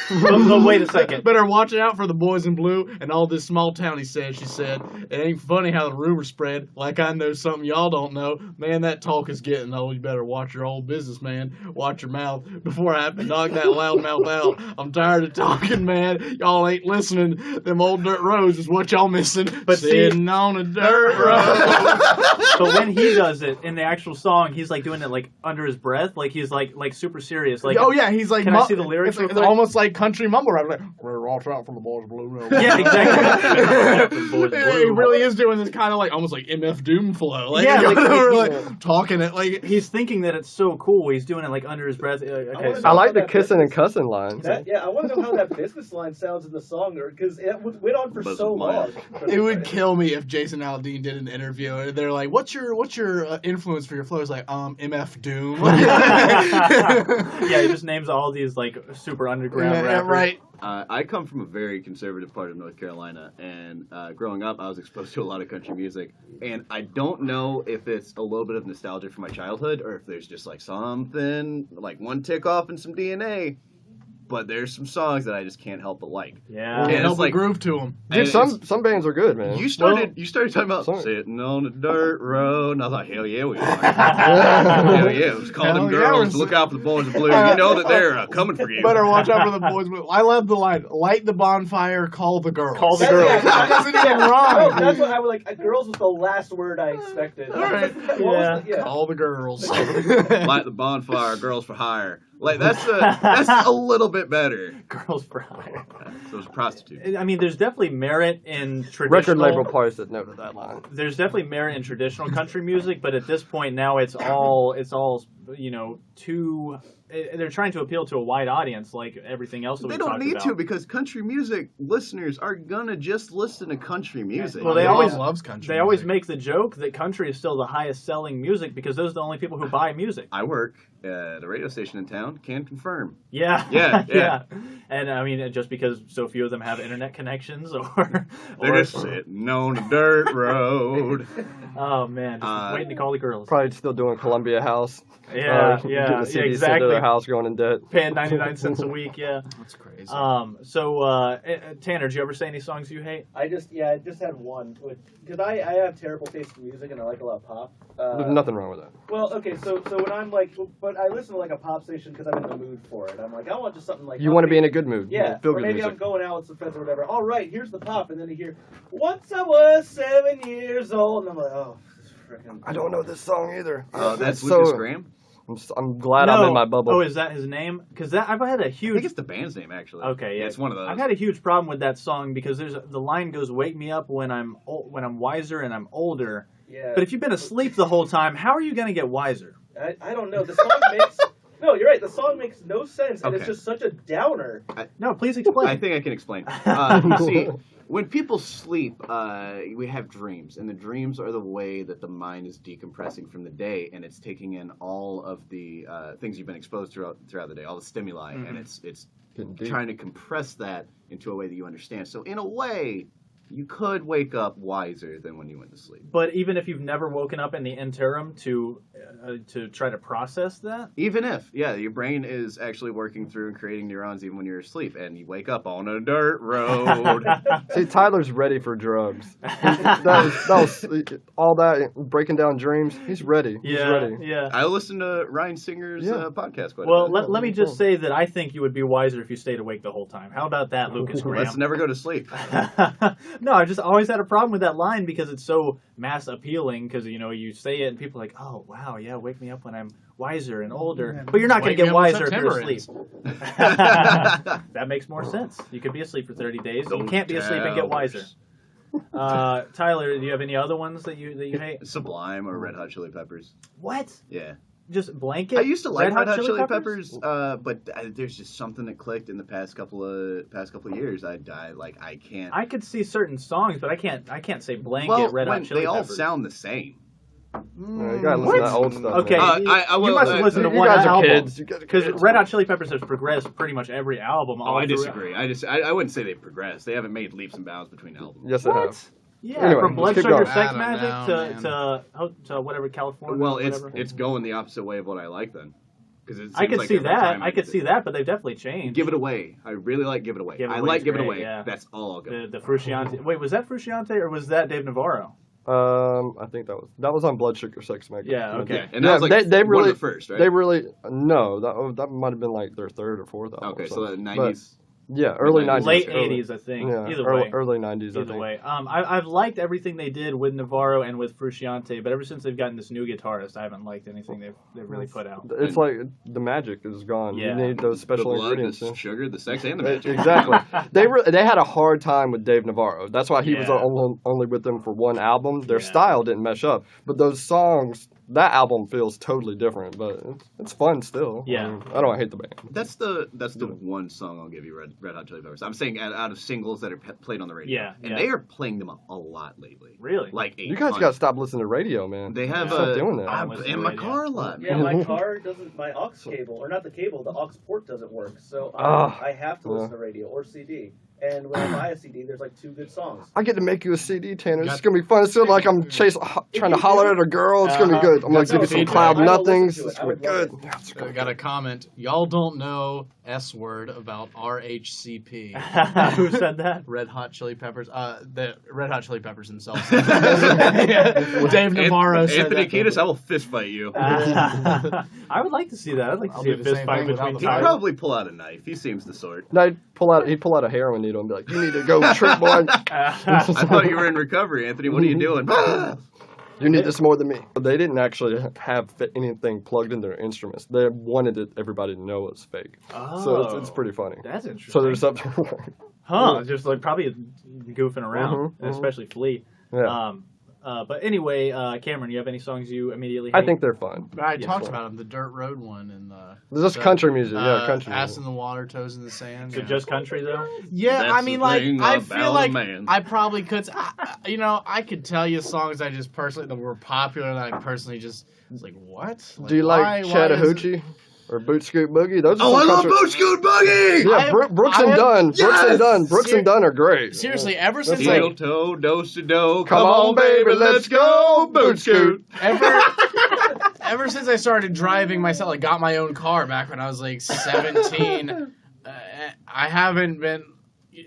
Speaker 2: But wait a second.
Speaker 6: Better watch out for the boys in blue and all this small town. He said, she said, it ain't funny how the rumors spread. Like I know something y'all don't know. Man, that talk is getting old. You better watch your old business, man. Watch your mouth before I have to knock that loud mouth out. I'm tired of talking, man. Y'all ain't listening. Them old dirt roads is what y'all missing.
Speaker 2: But see-
Speaker 6: sitting on a dirt road.
Speaker 2: But when he does it in the actual song, he's like doing it like under his breath, like he's like super serious. Like
Speaker 6: oh yeah, he's like.
Speaker 2: Can I see the lyrics real
Speaker 6: It's
Speaker 2: quick?
Speaker 6: almost like country mumble rap. Like, better watch out for the boys in blue.
Speaker 2: Yeah, exactly.
Speaker 6: He really is doing this kind of like almost like MF Doom flow. Like,
Speaker 2: Yeah, like,
Speaker 6: like talking it like.
Speaker 2: He's thinking that it's so cool. He's doing it like under his breath. Okay,
Speaker 1: wanna
Speaker 2: so
Speaker 4: I like the
Speaker 1: that
Speaker 4: kissing and
Speaker 1: business-
Speaker 4: cussing line.
Speaker 1: I want to know how that business line sounds in the song, because it went on for
Speaker 3: Buzz
Speaker 1: so
Speaker 3: of
Speaker 1: long.
Speaker 3: mine.
Speaker 6: It would kill me if Jason Aldean did an interview and they're like, "What's your influence for your flow?" It's like, MF Doom.
Speaker 2: yeah, he just names all these like super underground
Speaker 6: Yeah,
Speaker 2: rappers.
Speaker 6: right.
Speaker 3: I come from a very conservative part of North Carolina, and growing up, I was exposed to a lot of country music. And I don't know if it's a little bit of nostalgia from my childhood, or if there's just like something, like one tick off in some DNA. But there's some songs that I just can't help but like.
Speaker 2: Yeah.
Speaker 6: Can't
Speaker 3: it's
Speaker 6: help but
Speaker 3: like-
Speaker 6: groove to him.
Speaker 3: And
Speaker 4: Some bands are good, man.
Speaker 3: You started talking about
Speaker 4: Sorry.
Speaker 3: sitting on the dirt road, and I thought, hell yeah, we are. Hell yeah, let's call them
Speaker 6: Hell yeah,
Speaker 3: girls.
Speaker 6: we're-
Speaker 3: Look out for the boys in blue. You know that they're coming for you.
Speaker 6: Better watch out for the boys. I love the line: "Light the bonfire, call the girls."
Speaker 2: Call the
Speaker 1: That-
Speaker 2: girls.
Speaker 1: yeah,
Speaker 6: That doesn't even
Speaker 1: No,
Speaker 6: rhyme.
Speaker 1: that's what I was like. Girls was the last word I expected.
Speaker 6: All right.
Speaker 1: What was the- yeah.
Speaker 6: Call the girls.
Speaker 3: Light the bonfire, girls for hire. Like that's a little bit better.
Speaker 2: Girls for hire.
Speaker 3: So it's a prostitute.
Speaker 2: I mean, there's definitely merit in traditional.
Speaker 4: Record label parts that noted that line.
Speaker 2: There's definitely merit in traditional country music, but at this point now it's all you know too. They're trying to appeal to a wide audience, like everything else that
Speaker 3: They
Speaker 2: we
Speaker 3: don't
Speaker 2: talked
Speaker 3: need
Speaker 2: about.
Speaker 3: to, because country music listeners are gonna just listen to country music.
Speaker 2: Well, they
Speaker 6: Everyone
Speaker 2: always-
Speaker 6: loves country.
Speaker 2: They always
Speaker 6: music.
Speaker 2: make the joke that country is still the highest selling music because those are the only people who buy music.
Speaker 3: I work at a radio station in town. Can confirm.
Speaker 2: Yeah.
Speaker 3: Yeah.
Speaker 2: And I mean, just because so few of them have internet connections, or
Speaker 3: They're just sitting on a dirt road.
Speaker 2: oh man, just waiting to call the girls.
Speaker 4: Probably still doing Columbia House.
Speaker 2: Yeah,
Speaker 4: Getting
Speaker 2: yeah,
Speaker 4: the CDs sent to
Speaker 2: exactly.
Speaker 4: their house, going in debt.
Speaker 2: Paying 99 cents a week, yeah.
Speaker 6: That's crazy.
Speaker 2: So Tanner, did you ever say any songs you hate?
Speaker 1: I just had one, because I have terrible taste in music and I like a lot of pop.
Speaker 4: There's nothing wrong with that.
Speaker 1: Well, okay, so when I'm like, but I listen to like a pop station because I'm in the mood for it. I'm like, I want just something like.
Speaker 4: You want to be in a good mood.
Speaker 1: Yeah,
Speaker 4: Feel
Speaker 1: or
Speaker 4: good
Speaker 1: maybe
Speaker 4: music.
Speaker 1: I'm going out with some friends or whatever. All right, here's the pop, and then you hear, "Once I was 7 years old," and I'm like, oh, freaking.
Speaker 4: I don't know this song either.
Speaker 3: That's
Speaker 4: So-
Speaker 3: Lucas Graham.
Speaker 4: I'm glad I'm in my bubble.
Speaker 2: Oh, is that his name? Because I've had a
Speaker 3: I
Speaker 2: huge.
Speaker 3: think it's the band's name actually.
Speaker 2: Okay, yeah.
Speaker 3: It's one of those.
Speaker 2: I've had a huge problem with that song because the line goes, "Wake me up when I'm wiser and I'm older."
Speaker 1: Yeah.
Speaker 2: But if you've been asleep the whole time, how are you going to get wiser?
Speaker 1: I don't know. The song makes no. You're right. The song makes no sense, and it's
Speaker 3: Okay.
Speaker 1: just such a downer.
Speaker 2: No, please explain.
Speaker 3: I think I can explain. See, when people sleep, we have dreams, and the dreams are the way that the mind is decompressing from the day, and it's taking in all of the things you've been exposed throughout the day, all the stimuli, and it's trying to compress that into a way that you understand. So in a way, you could wake up wiser than when you went to sleep.
Speaker 2: But even if you've never woken up in the interim to try to process that,
Speaker 3: Even if, your brain is actually working through and creating neurons even when you're asleep, and you wake up on a dirt road.
Speaker 4: See, Tyler's ready for drugs. That was all that breaking down dreams. He's ready. He's ready.
Speaker 2: yeah.
Speaker 3: I listened to Ryan Singer's podcast quite
Speaker 2: Well,
Speaker 3: a bit.
Speaker 2: let me just say that I think you would be wiser if you stayed awake the whole time. How about that, Lucas Graham?
Speaker 3: Let's never go to sleep.
Speaker 2: No, I just always had a problem with that line because it's so mass appealing. Because you say it and people are like, "Oh wow, yeah, wake me up when I'm wiser and older." But you're not going to
Speaker 6: Wake
Speaker 2: get
Speaker 6: me up when
Speaker 2: wiser if you're
Speaker 6: September
Speaker 2: asleep. That makes more sense. You could be asleep for 30 days. You
Speaker 3: Don't
Speaker 2: can't be asleep and get wiser. Tyler, do you have any other ones that you hate?
Speaker 3: Sublime or Red Hot Chili Peppers.
Speaker 2: What?
Speaker 3: Yeah.
Speaker 2: Just blanket?
Speaker 3: I used to like Red Hot Chili Peppers, but there's just something that clicked in the past couple of years. I can't.
Speaker 2: I could see certain songs, but I can't say blanket Red Hot Chili
Speaker 3: they all
Speaker 2: Peppers.
Speaker 3: sound the same.
Speaker 4: You gotta listen to that old stuff.
Speaker 2: Okay,
Speaker 4: man.
Speaker 2: you must have listened to
Speaker 4: You
Speaker 2: one
Speaker 4: guys are
Speaker 2: album.
Speaker 4: kids.
Speaker 2: Because Red Hot Chili Peppers has progressed pretty much every album.
Speaker 3: Oh,
Speaker 2: all
Speaker 3: I
Speaker 2: through-
Speaker 3: disagree. I wouldn't say they've progressed. They haven't made leaps and bounds between albums.
Speaker 4: Yes, they have.
Speaker 2: Yeah,
Speaker 4: Anyway,
Speaker 2: from Blood
Speaker 4: let's keep
Speaker 2: Sugar
Speaker 4: going.
Speaker 2: Sex
Speaker 6: I don't
Speaker 2: Magic
Speaker 6: know,
Speaker 2: to whatever California.
Speaker 3: Well,
Speaker 2: whatever.
Speaker 3: it's going the opposite way of what I like then. Because
Speaker 2: I could see that. I could see that, but they've definitely changed.
Speaker 3: Give It Away. I really like Give It Away.
Speaker 2: Give It
Speaker 3: I
Speaker 2: Away
Speaker 3: like
Speaker 2: is
Speaker 3: Give It
Speaker 2: great,
Speaker 3: Away.
Speaker 2: yeah.
Speaker 3: That's all I'll go.
Speaker 2: The Frusciante. Wait, was that Frusciante or was that Dave Navarro?
Speaker 4: I think that was on Blood Sugar Sex Magic.
Speaker 2: Yeah, okay.
Speaker 3: Yeah, and that was like
Speaker 4: they
Speaker 3: one
Speaker 4: really
Speaker 3: of the first, right?
Speaker 4: They really no, that might have been like their third or fourth album.
Speaker 3: Okay,
Speaker 4: or
Speaker 3: so the
Speaker 4: something.
Speaker 3: 90s.
Speaker 4: Yeah, early 90s.
Speaker 2: Late
Speaker 4: early-
Speaker 2: 80s, I think.
Speaker 4: Yeah,
Speaker 2: Either
Speaker 4: early,
Speaker 2: way.
Speaker 4: early 90s, I
Speaker 2: Either
Speaker 4: think.
Speaker 2: way, I've liked everything they did with Navarro and with Frusciante, but ever since they've gotten this new guitarist, I haven't liked anything they've really put out.
Speaker 4: It's like the magic is gone.
Speaker 2: Yeah.
Speaker 4: You need those
Speaker 3: The
Speaker 4: special
Speaker 3: blood,
Speaker 4: ingredients.
Speaker 3: the
Speaker 4: yeah.
Speaker 3: sugar, the sex, and the magic.
Speaker 4: Exactly. They had a hard time with Dave Navarro. That's why he was
Speaker 2: Yeah.
Speaker 4: only with them for one album. Their
Speaker 2: Yeah.
Speaker 4: style didn't mesh up, but those songs, that album feels totally different. But it's fun still.
Speaker 2: Yeah.
Speaker 4: I mean, I don't hate the band.
Speaker 3: That's the one song I'll give you, Red Hot Chili Peppers. I'm saying out of singles that are played on the radio.
Speaker 2: Yeah,
Speaker 3: And
Speaker 2: yeah.
Speaker 3: they are playing them a lot lately.
Speaker 2: Really?
Speaker 3: Like
Speaker 4: You guys got to stop listening to radio, man.
Speaker 3: They have
Speaker 4: Stop doing that.
Speaker 3: I'm
Speaker 2: listen to
Speaker 3: in my
Speaker 2: radio.
Speaker 3: car a lot.
Speaker 1: Yeah, my car doesn't. My aux cable, or not the cable, the aux port doesn't work. So I have to listen to radio or CD. And when I buy a CD, there's like 2 good songs.
Speaker 4: I get to make you a CD, Tanner. It's gonna be fun. It's still like I'm trying to holler at a girl. It's gonna be good. I'm gonna give you some
Speaker 6: No,
Speaker 4: Cloud
Speaker 1: I will
Speaker 4: Nothings.
Speaker 1: listen
Speaker 4: It's
Speaker 1: to it. I
Speaker 4: gonna
Speaker 1: would
Speaker 4: be
Speaker 1: love
Speaker 4: good.
Speaker 1: it.
Speaker 4: Yeah, it's
Speaker 6: I
Speaker 4: gonna
Speaker 6: got a comment. Y'all don't know S word about RHCP.
Speaker 2: Who said that?
Speaker 6: Red Hot Chili Peppers. The Red Hot Chili Peppers themselves. Dave Navarro said
Speaker 3: Anthony
Speaker 6: that.
Speaker 3: Kiedis, I will fist fight you.
Speaker 2: I would like to see that. I'd like to
Speaker 6: I'll
Speaker 2: see
Speaker 6: do
Speaker 2: a
Speaker 6: the
Speaker 2: fist
Speaker 6: same
Speaker 2: fight
Speaker 6: thing without
Speaker 2: between
Speaker 6: the
Speaker 3: He'd
Speaker 6: fire.
Speaker 2: Tyler.
Speaker 3: probably pull out a knife. He seems the sort.
Speaker 4: No, he'd pull out a heroin needle and be like, "You need to go trip, boy.
Speaker 3: I thought you were in recovery, Anthony. What are you doing?
Speaker 4: You need this more than me." But they didn't actually have anything plugged into their instruments. They wanted everybody to know it was fake. So it's pretty funny.
Speaker 2: That's interesting.
Speaker 4: So there's something.
Speaker 2: Huh? Just like probably goofing around,
Speaker 4: Mhm,
Speaker 2: especially Flea.
Speaker 4: Yeah.
Speaker 2: But anyway, Cameron, you have any songs you immediately hate?
Speaker 4: I think they're fun.
Speaker 6: I
Speaker 2: Yeah.
Speaker 6: talked about them, the Dirt Road one and the.
Speaker 4: There's just country music. Yeah, country
Speaker 6: Ass
Speaker 4: music.
Speaker 6: in the water, toes in the sand.
Speaker 2: So just country though.
Speaker 6: Yeah,
Speaker 3: That's
Speaker 6: I mean,
Speaker 3: the
Speaker 6: like,
Speaker 3: thing
Speaker 6: I
Speaker 3: about
Speaker 6: feel
Speaker 3: a
Speaker 6: like
Speaker 3: man.
Speaker 6: I probably could. I could tell you songs I just personally that were popular that I personally just was like, what?
Speaker 4: Do you
Speaker 6: why-
Speaker 4: like
Speaker 6: why is
Speaker 4: Chattahoochee or Boot Scoot Boogie? Those are
Speaker 3: Oh, I
Speaker 4: some
Speaker 3: love
Speaker 4: country-
Speaker 3: Boot Scoot Boogie!
Speaker 4: Yeah,
Speaker 6: I have-
Speaker 4: Brooks
Speaker 6: I
Speaker 4: and
Speaker 6: have-
Speaker 4: Dunn. Brooks and
Speaker 6: Yes!
Speaker 4: Dunn. Brooks and Dunn are great.
Speaker 6: Seriously, ever since
Speaker 4: That's
Speaker 3: Heel
Speaker 6: like
Speaker 3: toe, dose to do.
Speaker 4: Come on, baby, let's go, Boot Scoot.
Speaker 6: ever since I started driving myself, like got my own car back when I was like 17, I haven't been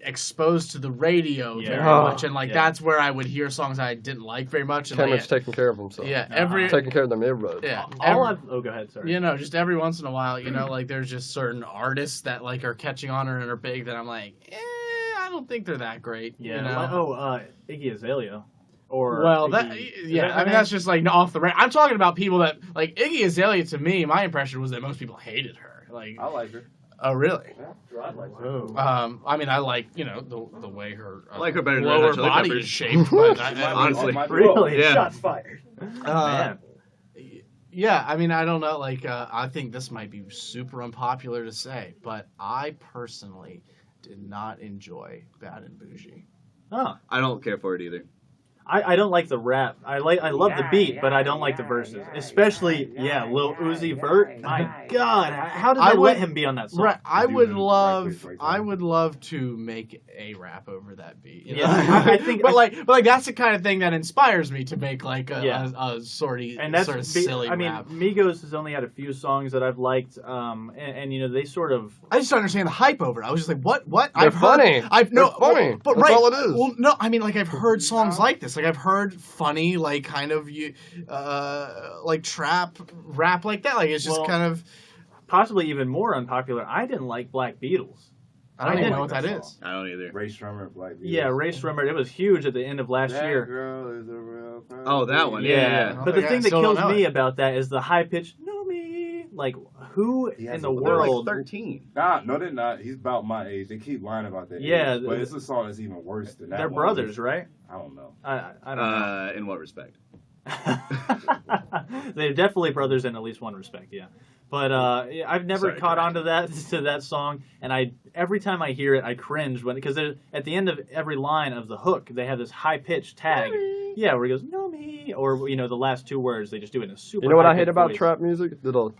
Speaker 6: exposed to the radio
Speaker 2: Yeah.
Speaker 6: very
Speaker 4: Oh,
Speaker 6: much, and like
Speaker 2: yeah.
Speaker 6: that's where I would hear songs I didn't like very much. And
Speaker 4: Cameron's
Speaker 6: like,
Speaker 4: taking care of himself.
Speaker 6: yeah,
Speaker 4: Taking care of them earbuds.
Speaker 6: yeah,
Speaker 2: Oh, go ahead. Sorry.
Speaker 6: you know, just every once in a while, you know, like there's just certain artists that like are catching on and are big that I'm like, I don't think they're that great.
Speaker 2: Yeah.
Speaker 6: You know?
Speaker 2: Iggy Azalea. Or
Speaker 6: Well,
Speaker 2: Iggy.
Speaker 6: yeah, I mean that's just like off the I'm talking about people that like Iggy Azalea. To me, my impression was that most people hated her. Like,
Speaker 5: I like her.
Speaker 6: oh really?
Speaker 1: Gerard likes her.
Speaker 2: Oh.
Speaker 6: I mean, I like the way her
Speaker 3: I like her better than
Speaker 6: lower
Speaker 3: Red Hot Chili
Speaker 6: body
Speaker 3: Peppers.
Speaker 6: is shaped. But
Speaker 3: Honestly.
Speaker 2: Really?
Speaker 3: Yeah.
Speaker 1: Shots fired.
Speaker 2: Man.
Speaker 6: Yeah, I mean, I don't know. Like, I think this might be super unpopular to say, but I personally did not enjoy Bad and Bougie.
Speaker 2: Oh.
Speaker 3: I don't care for it either.
Speaker 2: I don't like the rap. I love the beat, but I don't like the verses. Especially, Lil Uzi Vert. My God, how did
Speaker 6: I
Speaker 2: they
Speaker 6: would-
Speaker 2: let him be on that song?
Speaker 6: Right, I
Speaker 5: Do
Speaker 6: would
Speaker 5: the
Speaker 6: love,
Speaker 5: right place, right
Speaker 6: I
Speaker 5: time.
Speaker 6: would love to make a rap over that beat. You know?
Speaker 2: Yeah, I think-
Speaker 6: but like that's the kind of thing that inspires me to make like a sort
Speaker 2: And that's
Speaker 6: of silly
Speaker 2: I mean,
Speaker 6: rap.
Speaker 2: Migos has only had a few songs that I've liked, and you know they sort of.
Speaker 6: I just don't understand the hype over it. I was just like, what?
Speaker 4: They're
Speaker 6: I've heard-
Speaker 4: funny.
Speaker 6: I've no,
Speaker 4: They're funny.
Speaker 6: but
Speaker 4: That's
Speaker 6: right.
Speaker 4: all it is.
Speaker 6: Well, no, I mean, like I've heard songs like this. Like I've heard funny, like kind of like trap rap like that. Like it's just
Speaker 2: Well,
Speaker 6: kind of.
Speaker 2: Possibly even more unpopular. I didn't like Black Beatles.
Speaker 6: I don't
Speaker 2: I
Speaker 6: even
Speaker 2: didn't
Speaker 6: know what
Speaker 2: like
Speaker 6: that
Speaker 2: that
Speaker 6: is.
Speaker 3: I don't either.
Speaker 5: Ray Strummer, Black Beatles.
Speaker 2: Yeah, Ray Strummer. It was huge at the end of last
Speaker 5: That
Speaker 2: year.
Speaker 5: girl is a real
Speaker 3: Oh, that one.
Speaker 2: Yeah,
Speaker 3: Yeah.
Speaker 2: but the
Speaker 6: Okay, I
Speaker 2: thing that
Speaker 6: still don't
Speaker 2: kills
Speaker 6: know
Speaker 2: me
Speaker 6: it.
Speaker 2: about that is the high pitched "No me." Like, who
Speaker 5: He has
Speaker 2: in the
Speaker 5: a-
Speaker 3: They're like
Speaker 2: world?
Speaker 3: 13.
Speaker 5: Nah, no, they're not. He's about my age. They keep lying about that.
Speaker 2: Yeah,
Speaker 5: age, but it's a song that's even worse than that.
Speaker 2: They're
Speaker 5: one.
Speaker 2: brothers, right?
Speaker 5: I don't know.
Speaker 2: I don't know.
Speaker 3: In what respect?
Speaker 2: They're definitely brothers in at least one respect, yeah. But I've never
Speaker 3: Sorry,
Speaker 2: caught
Speaker 3: Jack.
Speaker 2: on to that song, and every time I hear it, I cringe because at the end of every line of the hook, they have this high pitched tag, where he goes "No me," or the last two words they just do it in a super.
Speaker 4: You know what I
Speaker 2: high-pitched
Speaker 4: hate about
Speaker 2: voice.
Speaker 4: trap music? Little.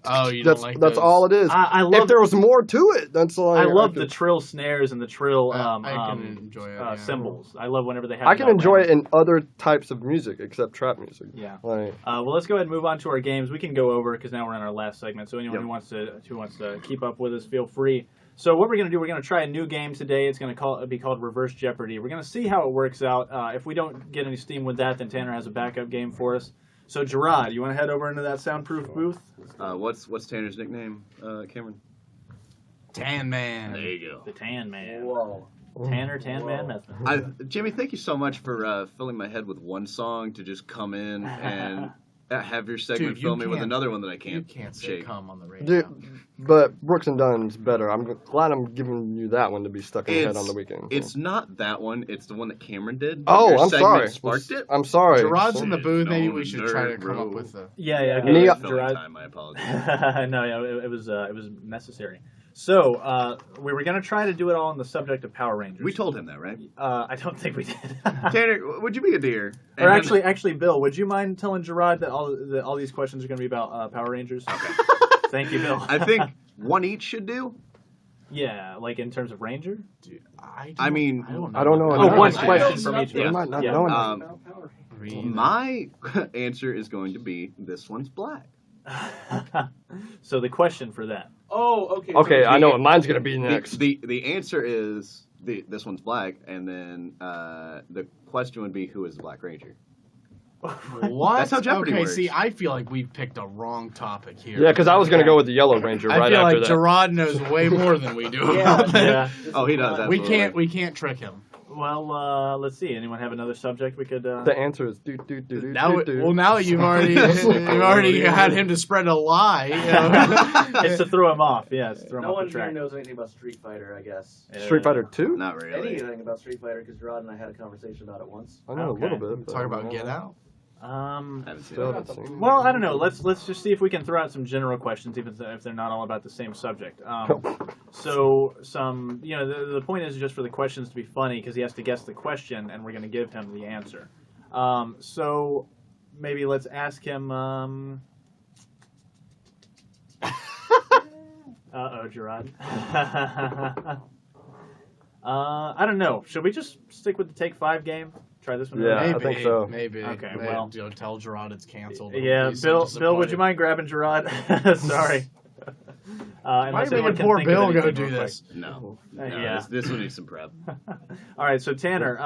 Speaker 6: Oh, you
Speaker 4: That's
Speaker 6: don't like
Speaker 4: that's
Speaker 6: those.
Speaker 4: all it is.
Speaker 2: I
Speaker 4: If
Speaker 2: love
Speaker 4: there was more to it, that's like
Speaker 2: I love
Speaker 4: could-
Speaker 2: the trill snares and the trill
Speaker 6: I can enjoy it, yeah.
Speaker 2: cymbals. I love whenever they have.
Speaker 4: I
Speaker 2: it
Speaker 4: can
Speaker 2: all
Speaker 4: enjoy
Speaker 2: around.
Speaker 4: it in other types of music except trap music.
Speaker 2: Yeah.
Speaker 4: Like,
Speaker 2: Well, let's go ahead and move on to our games. We can go over because now we're in our last segment. So anyone
Speaker 3: Yep.
Speaker 2: who wants to keep up with us, feel free. So what we're going to do, we're going to try a new game today. It's going to be called Reverse Jeopardy. We're going to see how it works out. If we don't get any steam with that, then Tanner has a backup game for us. So Gerard, you want to head over into that soundproof booth?
Speaker 3: What's Tanner's nickname, Cameron?
Speaker 6: Tan Man.
Speaker 3: There you go.
Speaker 2: The Tan Man.
Speaker 1: Whoa.
Speaker 2: Tanner, Tan Man Methman.
Speaker 3: Jimmy, thank you so much for filling my head with one song to just come in and have your segment
Speaker 6: Dude, you
Speaker 3: fill me with
Speaker 6: can't-
Speaker 3: another one that I
Speaker 6: You
Speaker 3: can't,
Speaker 6: can't say
Speaker 3: shake.
Speaker 6: come on the radio.
Speaker 4: dude, but Brooks and Dunn's better. I'm glad I'm giving you that one to be stuck in your head on the weekend.
Speaker 3: It's not that one. It's the one that Cameron did.
Speaker 4: Oh,
Speaker 3: Your
Speaker 4: I'm
Speaker 3: segment
Speaker 4: sorry.
Speaker 3: Sparked it.
Speaker 4: I'm sorry.
Speaker 6: Gerard's in the
Speaker 3: It's
Speaker 6: booth. Maybe
Speaker 3: known
Speaker 6: we should try to
Speaker 3: nerd,
Speaker 6: come up
Speaker 3: bro.
Speaker 6: with a.
Speaker 2: Yeah. Okay.
Speaker 4: Nia-
Speaker 3: Filling
Speaker 2: Gerard.
Speaker 3: time. I apologize.
Speaker 2: No, it was necessary. So we were going to try to do it all on the subject of Power Rangers.
Speaker 3: We told him that, right?
Speaker 2: I don't think we did.
Speaker 3: Tanner, would you be a dear?
Speaker 2: Or actually, Bill, would you mind telling Gerard that all these questions are going to be about Power Rangers?
Speaker 3: Okay.
Speaker 2: Thank you, Bill.
Speaker 3: I think one each should do.
Speaker 2: Yeah, like in terms of Ranger.
Speaker 6: Dude,
Speaker 3: I mean,
Speaker 6: I don't know.
Speaker 4: I don't know.
Speaker 2: Oh,
Speaker 4: I
Speaker 2: one
Speaker 4: don't
Speaker 2: question
Speaker 4: know.
Speaker 2: from each of
Speaker 4: You
Speaker 2: us.
Speaker 4: might not
Speaker 2: Yeah.
Speaker 4: know.
Speaker 3: My answer is going to be this one's black.
Speaker 2: So the question for that.
Speaker 1: Oh, okay.
Speaker 4: Okay,
Speaker 1: so
Speaker 4: I know what mine's gonna be
Speaker 3: The,
Speaker 4: next.
Speaker 3: the answer is this one's black, and then the question would be who is the Black Ranger?
Speaker 6: What?
Speaker 3: That's how Jeopardy
Speaker 6: okay,
Speaker 3: works.
Speaker 6: see, I feel like we've picked a wrong topic here.
Speaker 4: Yeah, because I was gonna go with the Yellow Ranger
Speaker 6: I
Speaker 4: right
Speaker 6: feel
Speaker 4: after
Speaker 6: like
Speaker 4: that.
Speaker 6: Gerard knows way more than we do.
Speaker 1: Yeah,
Speaker 6: about that.
Speaker 2: Yeah.
Speaker 3: Oh, he does.
Speaker 6: We
Speaker 3: absolutely.
Speaker 6: can't trick him.
Speaker 2: Well, let's see. Anyone have another subject we could?
Speaker 4: The answer is do do do do
Speaker 6: Now,
Speaker 4: do.
Speaker 6: well, now that you've already had him to spread a lie. You know?
Speaker 2: It's to throw him off. Yeah, it's to throw him
Speaker 1: No
Speaker 2: off
Speaker 1: one
Speaker 2: the
Speaker 1: here
Speaker 2: track.
Speaker 1: knows anything about Street Fighter, I guess.
Speaker 4: Street Fighter 2?
Speaker 3: Not really.
Speaker 1: Anything about Street Fighter, because Gerard and I had a conversation about it once.
Speaker 4: I know
Speaker 2: Okay.
Speaker 4: a little bit. but
Speaker 6: Talk
Speaker 4: I
Speaker 6: about
Speaker 4: don't
Speaker 6: Get
Speaker 4: know.
Speaker 6: Out.
Speaker 3: I haven't seen
Speaker 4: Still
Speaker 3: it.
Speaker 4: haven't seen it.
Speaker 2: Well, I don't know. Let's just see if we can throw out some general questions, even if they're not all about the same subject. So the point is just for the questions to be funny because he has to guess the question and we're going to give him the answer. So maybe let's ask him. Gerard. I don't know. Should we just stick with the Take 5 game? Try this one.
Speaker 4: Yeah,
Speaker 2: out?
Speaker 4: I think so.
Speaker 6: Maybe.
Speaker 2: Okay,
Speaker 6: Maybe,
Speaker 2: well.
Speaker 6: tell Gerard it's canceled.
Speaker 2: Yeah,
Speaker 6: He's so
Speaker 2: Bill, would you
Speaker 6: disappointed.
Speaker 2: mind grabbing Gerard? Sorry.
Speaker 6: Why
Speaker 2: Unless
Speaker 6: are you
Speaker 2: anyone
Speaker 6: making
Speaker 2: can
Speaker 6: poor
Speaker 2: think of
Speaker 6: Bill
Speaker 2: anything
Speaker 6: go do
Speaker 2: real quick.
Speaker 6: this?
Speaker 3: No.
Speaker 2: Yeah.
Speaker 3: This one needs some prep.
Speaker 2: All right, so Tanner,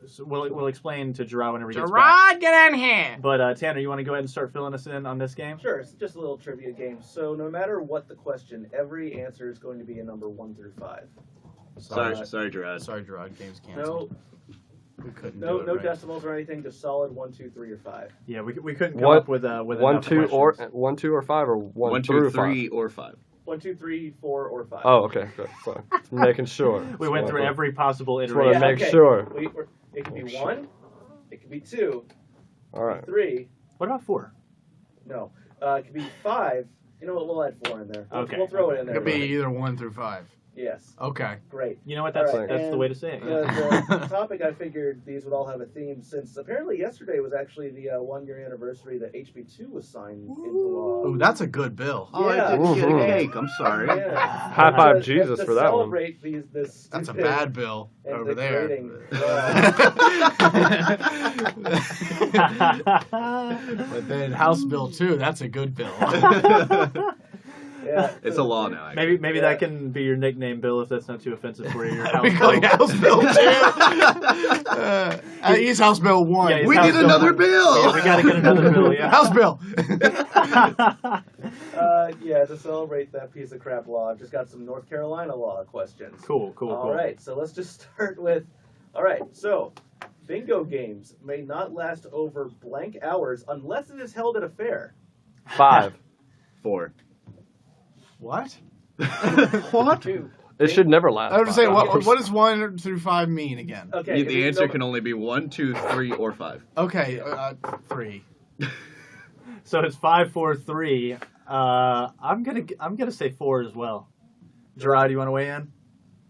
Speaker 2: so we'll explain to Gerard whenever he gets back.
Speaker 6: Gerard, get in here!
Speaker 2: But Tanner, you want to go ahead and start filling us in on this game?
Speaker 1: Sure, it's just a little trivia game. So no matter what the question, every answer is going to be a number 1 through 5.
Speaker 3: Sorry, Gerard.
Speaker 6: Sorry, Gerard. Game's canceled.
Speaker 1: So
Speaker 6: We couldn't
Speaker 1: No,
Speaker 6: do it
Speaker 1: no
Speaker 6: right.
Speaker 1: decimals or anything. Just solid 1, 2, 3, or 5.
Speaker 2: Yeah, we couldn't come
Speaker 4: What-
Speaker 2: up with
Speaker 4: One,
Speaker 2: enough
Speaker 4: two, or
Speaker 2: questions.
Speaker 4: 1, 2, or 5, or 1,
Speaker 3: 1, 2,
Speaker 4: through
Speaker 3: 3, or 5.
Speaker 1: 1, 2, 3, 4, or 5.
Speaker 4: Oh, okay, good. Sorry. Just making sure.
Speaker 2: We went through every possible
Speaker 4: Just want to
Speaker 2: iteration.
Speaker 4: make sure.
Speaker 1: It could be
Speaker 4: Make sure.
Speaker 1: 1. It could be 2.
Speaker 4: All right.
Speaker 1: 3.
Speaker 2: What about 4?
Speaker 1: No. It could be 5. You know what? We'll add 4 in there.
Speaker 2: Okay.
Speaker 1: We'll throw it in
Speaker 6: It
Speaker 1: there.
Speaker 6: could be either 1 through 5.
Speaker 1: Yes.
Speaker 6: Okay.
Speaker 1: Great.
Speaker 2: You know what? That's
Speaker 1: All right,
Speaker 2: that's the
Speaker 1: and
Speaker 2: way to say it.
Speaker 1: The topic, I figured these would all have a theme, since apparently yesterday was actually the 1-year anniversary that HB2 was signed into law.
Speaker 6: Ooh, that's a good bill.
Speaker 3: Oh, I
Speaker 1: Yeah.
Speaker 3: didn't get a
Speaker 4: Mhm.
Speaker 3: cake. I'm sorry.
Speaker 1: Yeah.
Speaker 4: High five
Speaker 1: To-
Speaker 4: Jesus
Speaker 1: to
Speaker 4: for that one.
Speaker 1: celebrate this
Speaker 6: That's a
Speaker 1: stupid
Speaker 6: bad bill
Speaker 1: and
Speaker 6: over there.
Speaker 1: degrading
Speaker 6: But then House Bill 2, that's a good bill.
Speaker 1: Yeah.
Speaker 3: It's a law now. actually.
Speaker 2: Maybe
Speaker 1: Yeah.
Speaker 2: that can be your nickname, Bill, if that's not too offensive for you. Your house
Speaker 6: we call it
Speaker 2: bill.
Speaker 6: House Bill 2. He's House Bill 1.
Speaker 2: Yeah, he's
Speaker 3: We
Speaker 2: House
Speaker 3: need
Speaker 2: Bill
Speaker 3: another
Speaker 2: one.
Speaker 3: bill.
Speaker 2: Yeah, we gotta get another bill. Yeah.
Speaker 6: House Bill.
Speaker 1: Yeah, to celebrate that piece of crap law, I've just got some North Carolina law questions.
Speaker 2: Cool.
Speaker 1: All right, so let's just start with. All right, so bingo games may not last over blank hours unless it is held at a fair.
Speaker 4: 5.
Speaker 3: 4.
Speaker 6: What?
Speaker 3: What?
Speaker 1: 2.
Speaker 4: It should never last.
Speaker 6: I was going to say,
Speaker 4: 5
Speaker 6: what
Speaker 4: hours.
Speaker 6: does 1 through 5 mean again?
Speaker 1: Okay. if
Speaker 3: The
Speaker 1: you
Speaker 3: answer
Speaker 1: know-
Speaker 3: can only be 1, 2, 3, or 5.
Speaker 6: Okay, 3.
Speaker 2: So it's 5, 4, 3. I'm gonna say 4 as well. Gerard, you want to weigh in?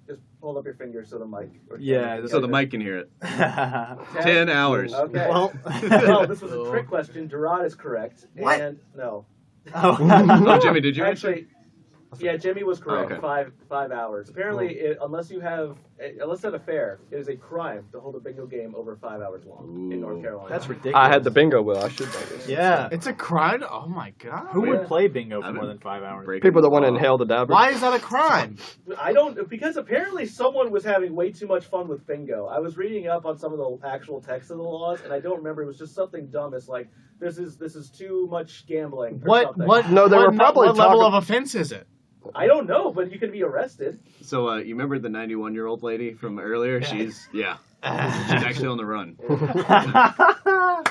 Speaker 1: Just hold up your finger so the mic. or
Speaker 2: Yeah,
Speaker 1: camera
Speaker 3: So the
Speaker 1: can
Speaker 3: mic can hear it.
Speaker 2: well,
Speaker 3: 10 hours.
Speaker 1: Okay.
Speaker 2: well,
Speaker 1: Well, this was a trick question. Gerard is correct.
Speaker 6: What?
Speaker 1: And no.
Speaker 3: Oh, Jimmy, did you answer?
Speaker 1: Actually, yeah, Jimmy was correct.
Speaker 3: okay.
Speaker 1: 5 hours. Apparently, unless at a fair, it is a crime to hold a bingo game over 5 hours long in North
Speaker 3: Ooh.
Speaker 1: Carolina.
Speaker 2: That's ridiculous.
Speaker 4: I had the bingo wheel. I should know this.
Speaker 2: Yeah.
Speaker 6: It's a crime? Oh my god.
Speaker 2: Who
Speaker 1: Yeah.
Speaker 2: would play bingo for
Speaker 3: I've
Speaker 2: more
Speaker 3: been
Speaker 2: than 5 hours?
Speaker 3: breaking
Speaker 4: People that
Speaker 3: the
Speaker 4: want to
Speaker 3: law.
Speaker 4: inhale the dabber.
Speaker 6: Why is that a crime?
Speaker 1: I don't, because apparently someone was having way too much fun with bingo. I was reading up on some of the actual text of the laws, and I don't remember. It was just something dumb. It's like this is too much gambling. Or something.
Speaker 4: No, they were probably
Speaker 6: what level
Speaker 4: talking-
Speaker 6: of offense is it?
Speaker 1: I don't know, but you could be arrested.
Speaker 3: So, you remember the 91-year-old lady from earlier?
Speaker 2: Yeah.
Speaker 3: She's actually on the run.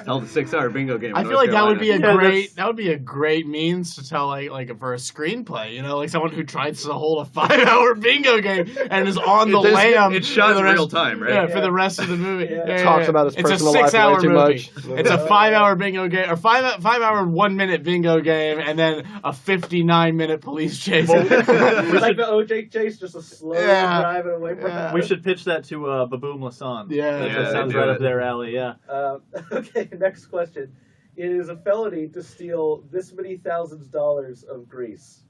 Speaker 3: Held a 6-hour bingo game.
Speaker 6: I
Speaker 3: in
Speaker 6: feel
Speaker 3: North
Speaker 6: like that would be
Speaker 3: Carolina.
Speaker 6: that would be a great means to tell like for a screenplay, you know, like someone who tries to hold a 5-hour bingo game and is on the lamb.
Speaker 3: It's shot
Speaker 6: for the
Speaker 3: in
Speaker 6: rest-
Speaker 3: real time, right?
Speaker 6: Yeah, for the rest of the movie.
Speaker 1: Yeah.
Speaker 6: Yeah,
Speaker 4: Talks
Speaker 6: yeah.
Speaker 4: about his
Speaker 6: It's a
Speaker 4: personal life way
Speaker 6: 6-hour
Speaker 4: too
Speaker 6: movie.
Speaker 4: much.
Speaker 6: It's a 5-hour bingo game, or 5-hour 1-minute bingo game, and then a 59-minute police chase.
Speaker 1: It's like the OJ chase, just a slow
Speaker 6: Yeah.
Speaker 1: driving away from
Speaker 6: Yeah.
Speaker 2: We should pitch that to Baboom Lasan.
Speaker 6: Yeah.
Speaker 2: that
Speaker 3: Yeah,
Speaker 2: sounds
Speaker 3: do
Speaker 2: right
Speaker 3: it.
Speaker 2: up their alley. Yeah.
Speaker 1: Okay, next question. It is a felony to steal this many thousands dollars of grease.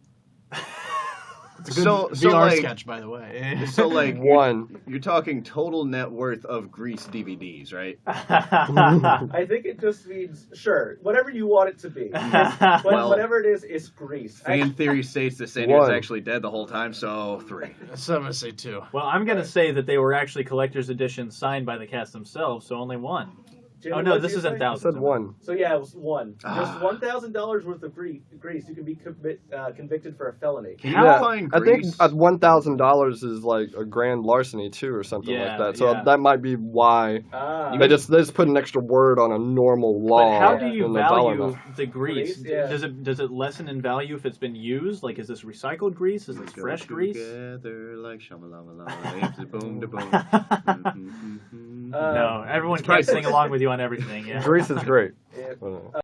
Speaker 6: It's a good
Speaker 3: So,
Speaker 6: VR
Speaker 3: like,
Speaker 6: sketch, by the way.
Speaker 3: So, like,
Speaker 4: One.
Speaker 3: you're talking total net worth of Grease DVDs, right?
Speaker 1: I think it just means, sure, whatever you want it to be. But
Speaker 3: Well-
Speaker 1: whatever it is, it's grease.
Speaker 3: Fan theory states that Sandy was
Speaker 4: One.
Speaker 3: actually dead the whole time, so 3.
Speaker 6: So I'm gonna say 2.
Speaker 2: Well, I'm gonna say that they were actually collector's editions signed by the cast themselves, so only 1.
Speaker 1: Jimmy,
Speaker 2: Oh no,
Speaker 1: what'd
Speaker 2: this
Speaker 1: you
Speaker 2: isn't
Speaker 1: say?
Speaker 4: I
Speaker 2: thousands.
Speaker 4: said 1.
Speaker 1: So yeah, it was 1. Just
Speaker 3: Ah.
Speaker 1: $1,000 worth of grease. You can be convicted for a felony.
Speaker 3: Can you
Speaker 2: How-
Speaker 3: find
Speaker 4: I think
Speaker 3: Grease?
Speaker 4: $1,000 is like a grand larceny too, or something
Speaker 2: Yeah,
Speaker 4: like that. So
Speaker 2: yeah.
Speaker 4: that might be why
Speaker 1: Ah.
Speaker 4: they just put an extra word on a normal law.
Speaker 2: But how do you
Speaker 4: in the dollar
Speaker 2: value
Speaker 4: amount.
Speaker 2: the grease?
Speaker 1: Grease, yeah.
Speaker 2: Does it lessen in value if it's been used? Like, is this recycled grease? Is this
Speaker 3: Go
Speaker 2: fresh grease?
Speaker 3: Together like shamalama, boom, da boom.
Speaker 2: No, everyone
Speaker 1: It's
Speaker 2: can't
Speaker 1: priceless.
Speaker 2: sing along with you on everything. Yeah.
Speaker 4: Grease is great.
Speaker 1: Yeah.
Speaker 4: But,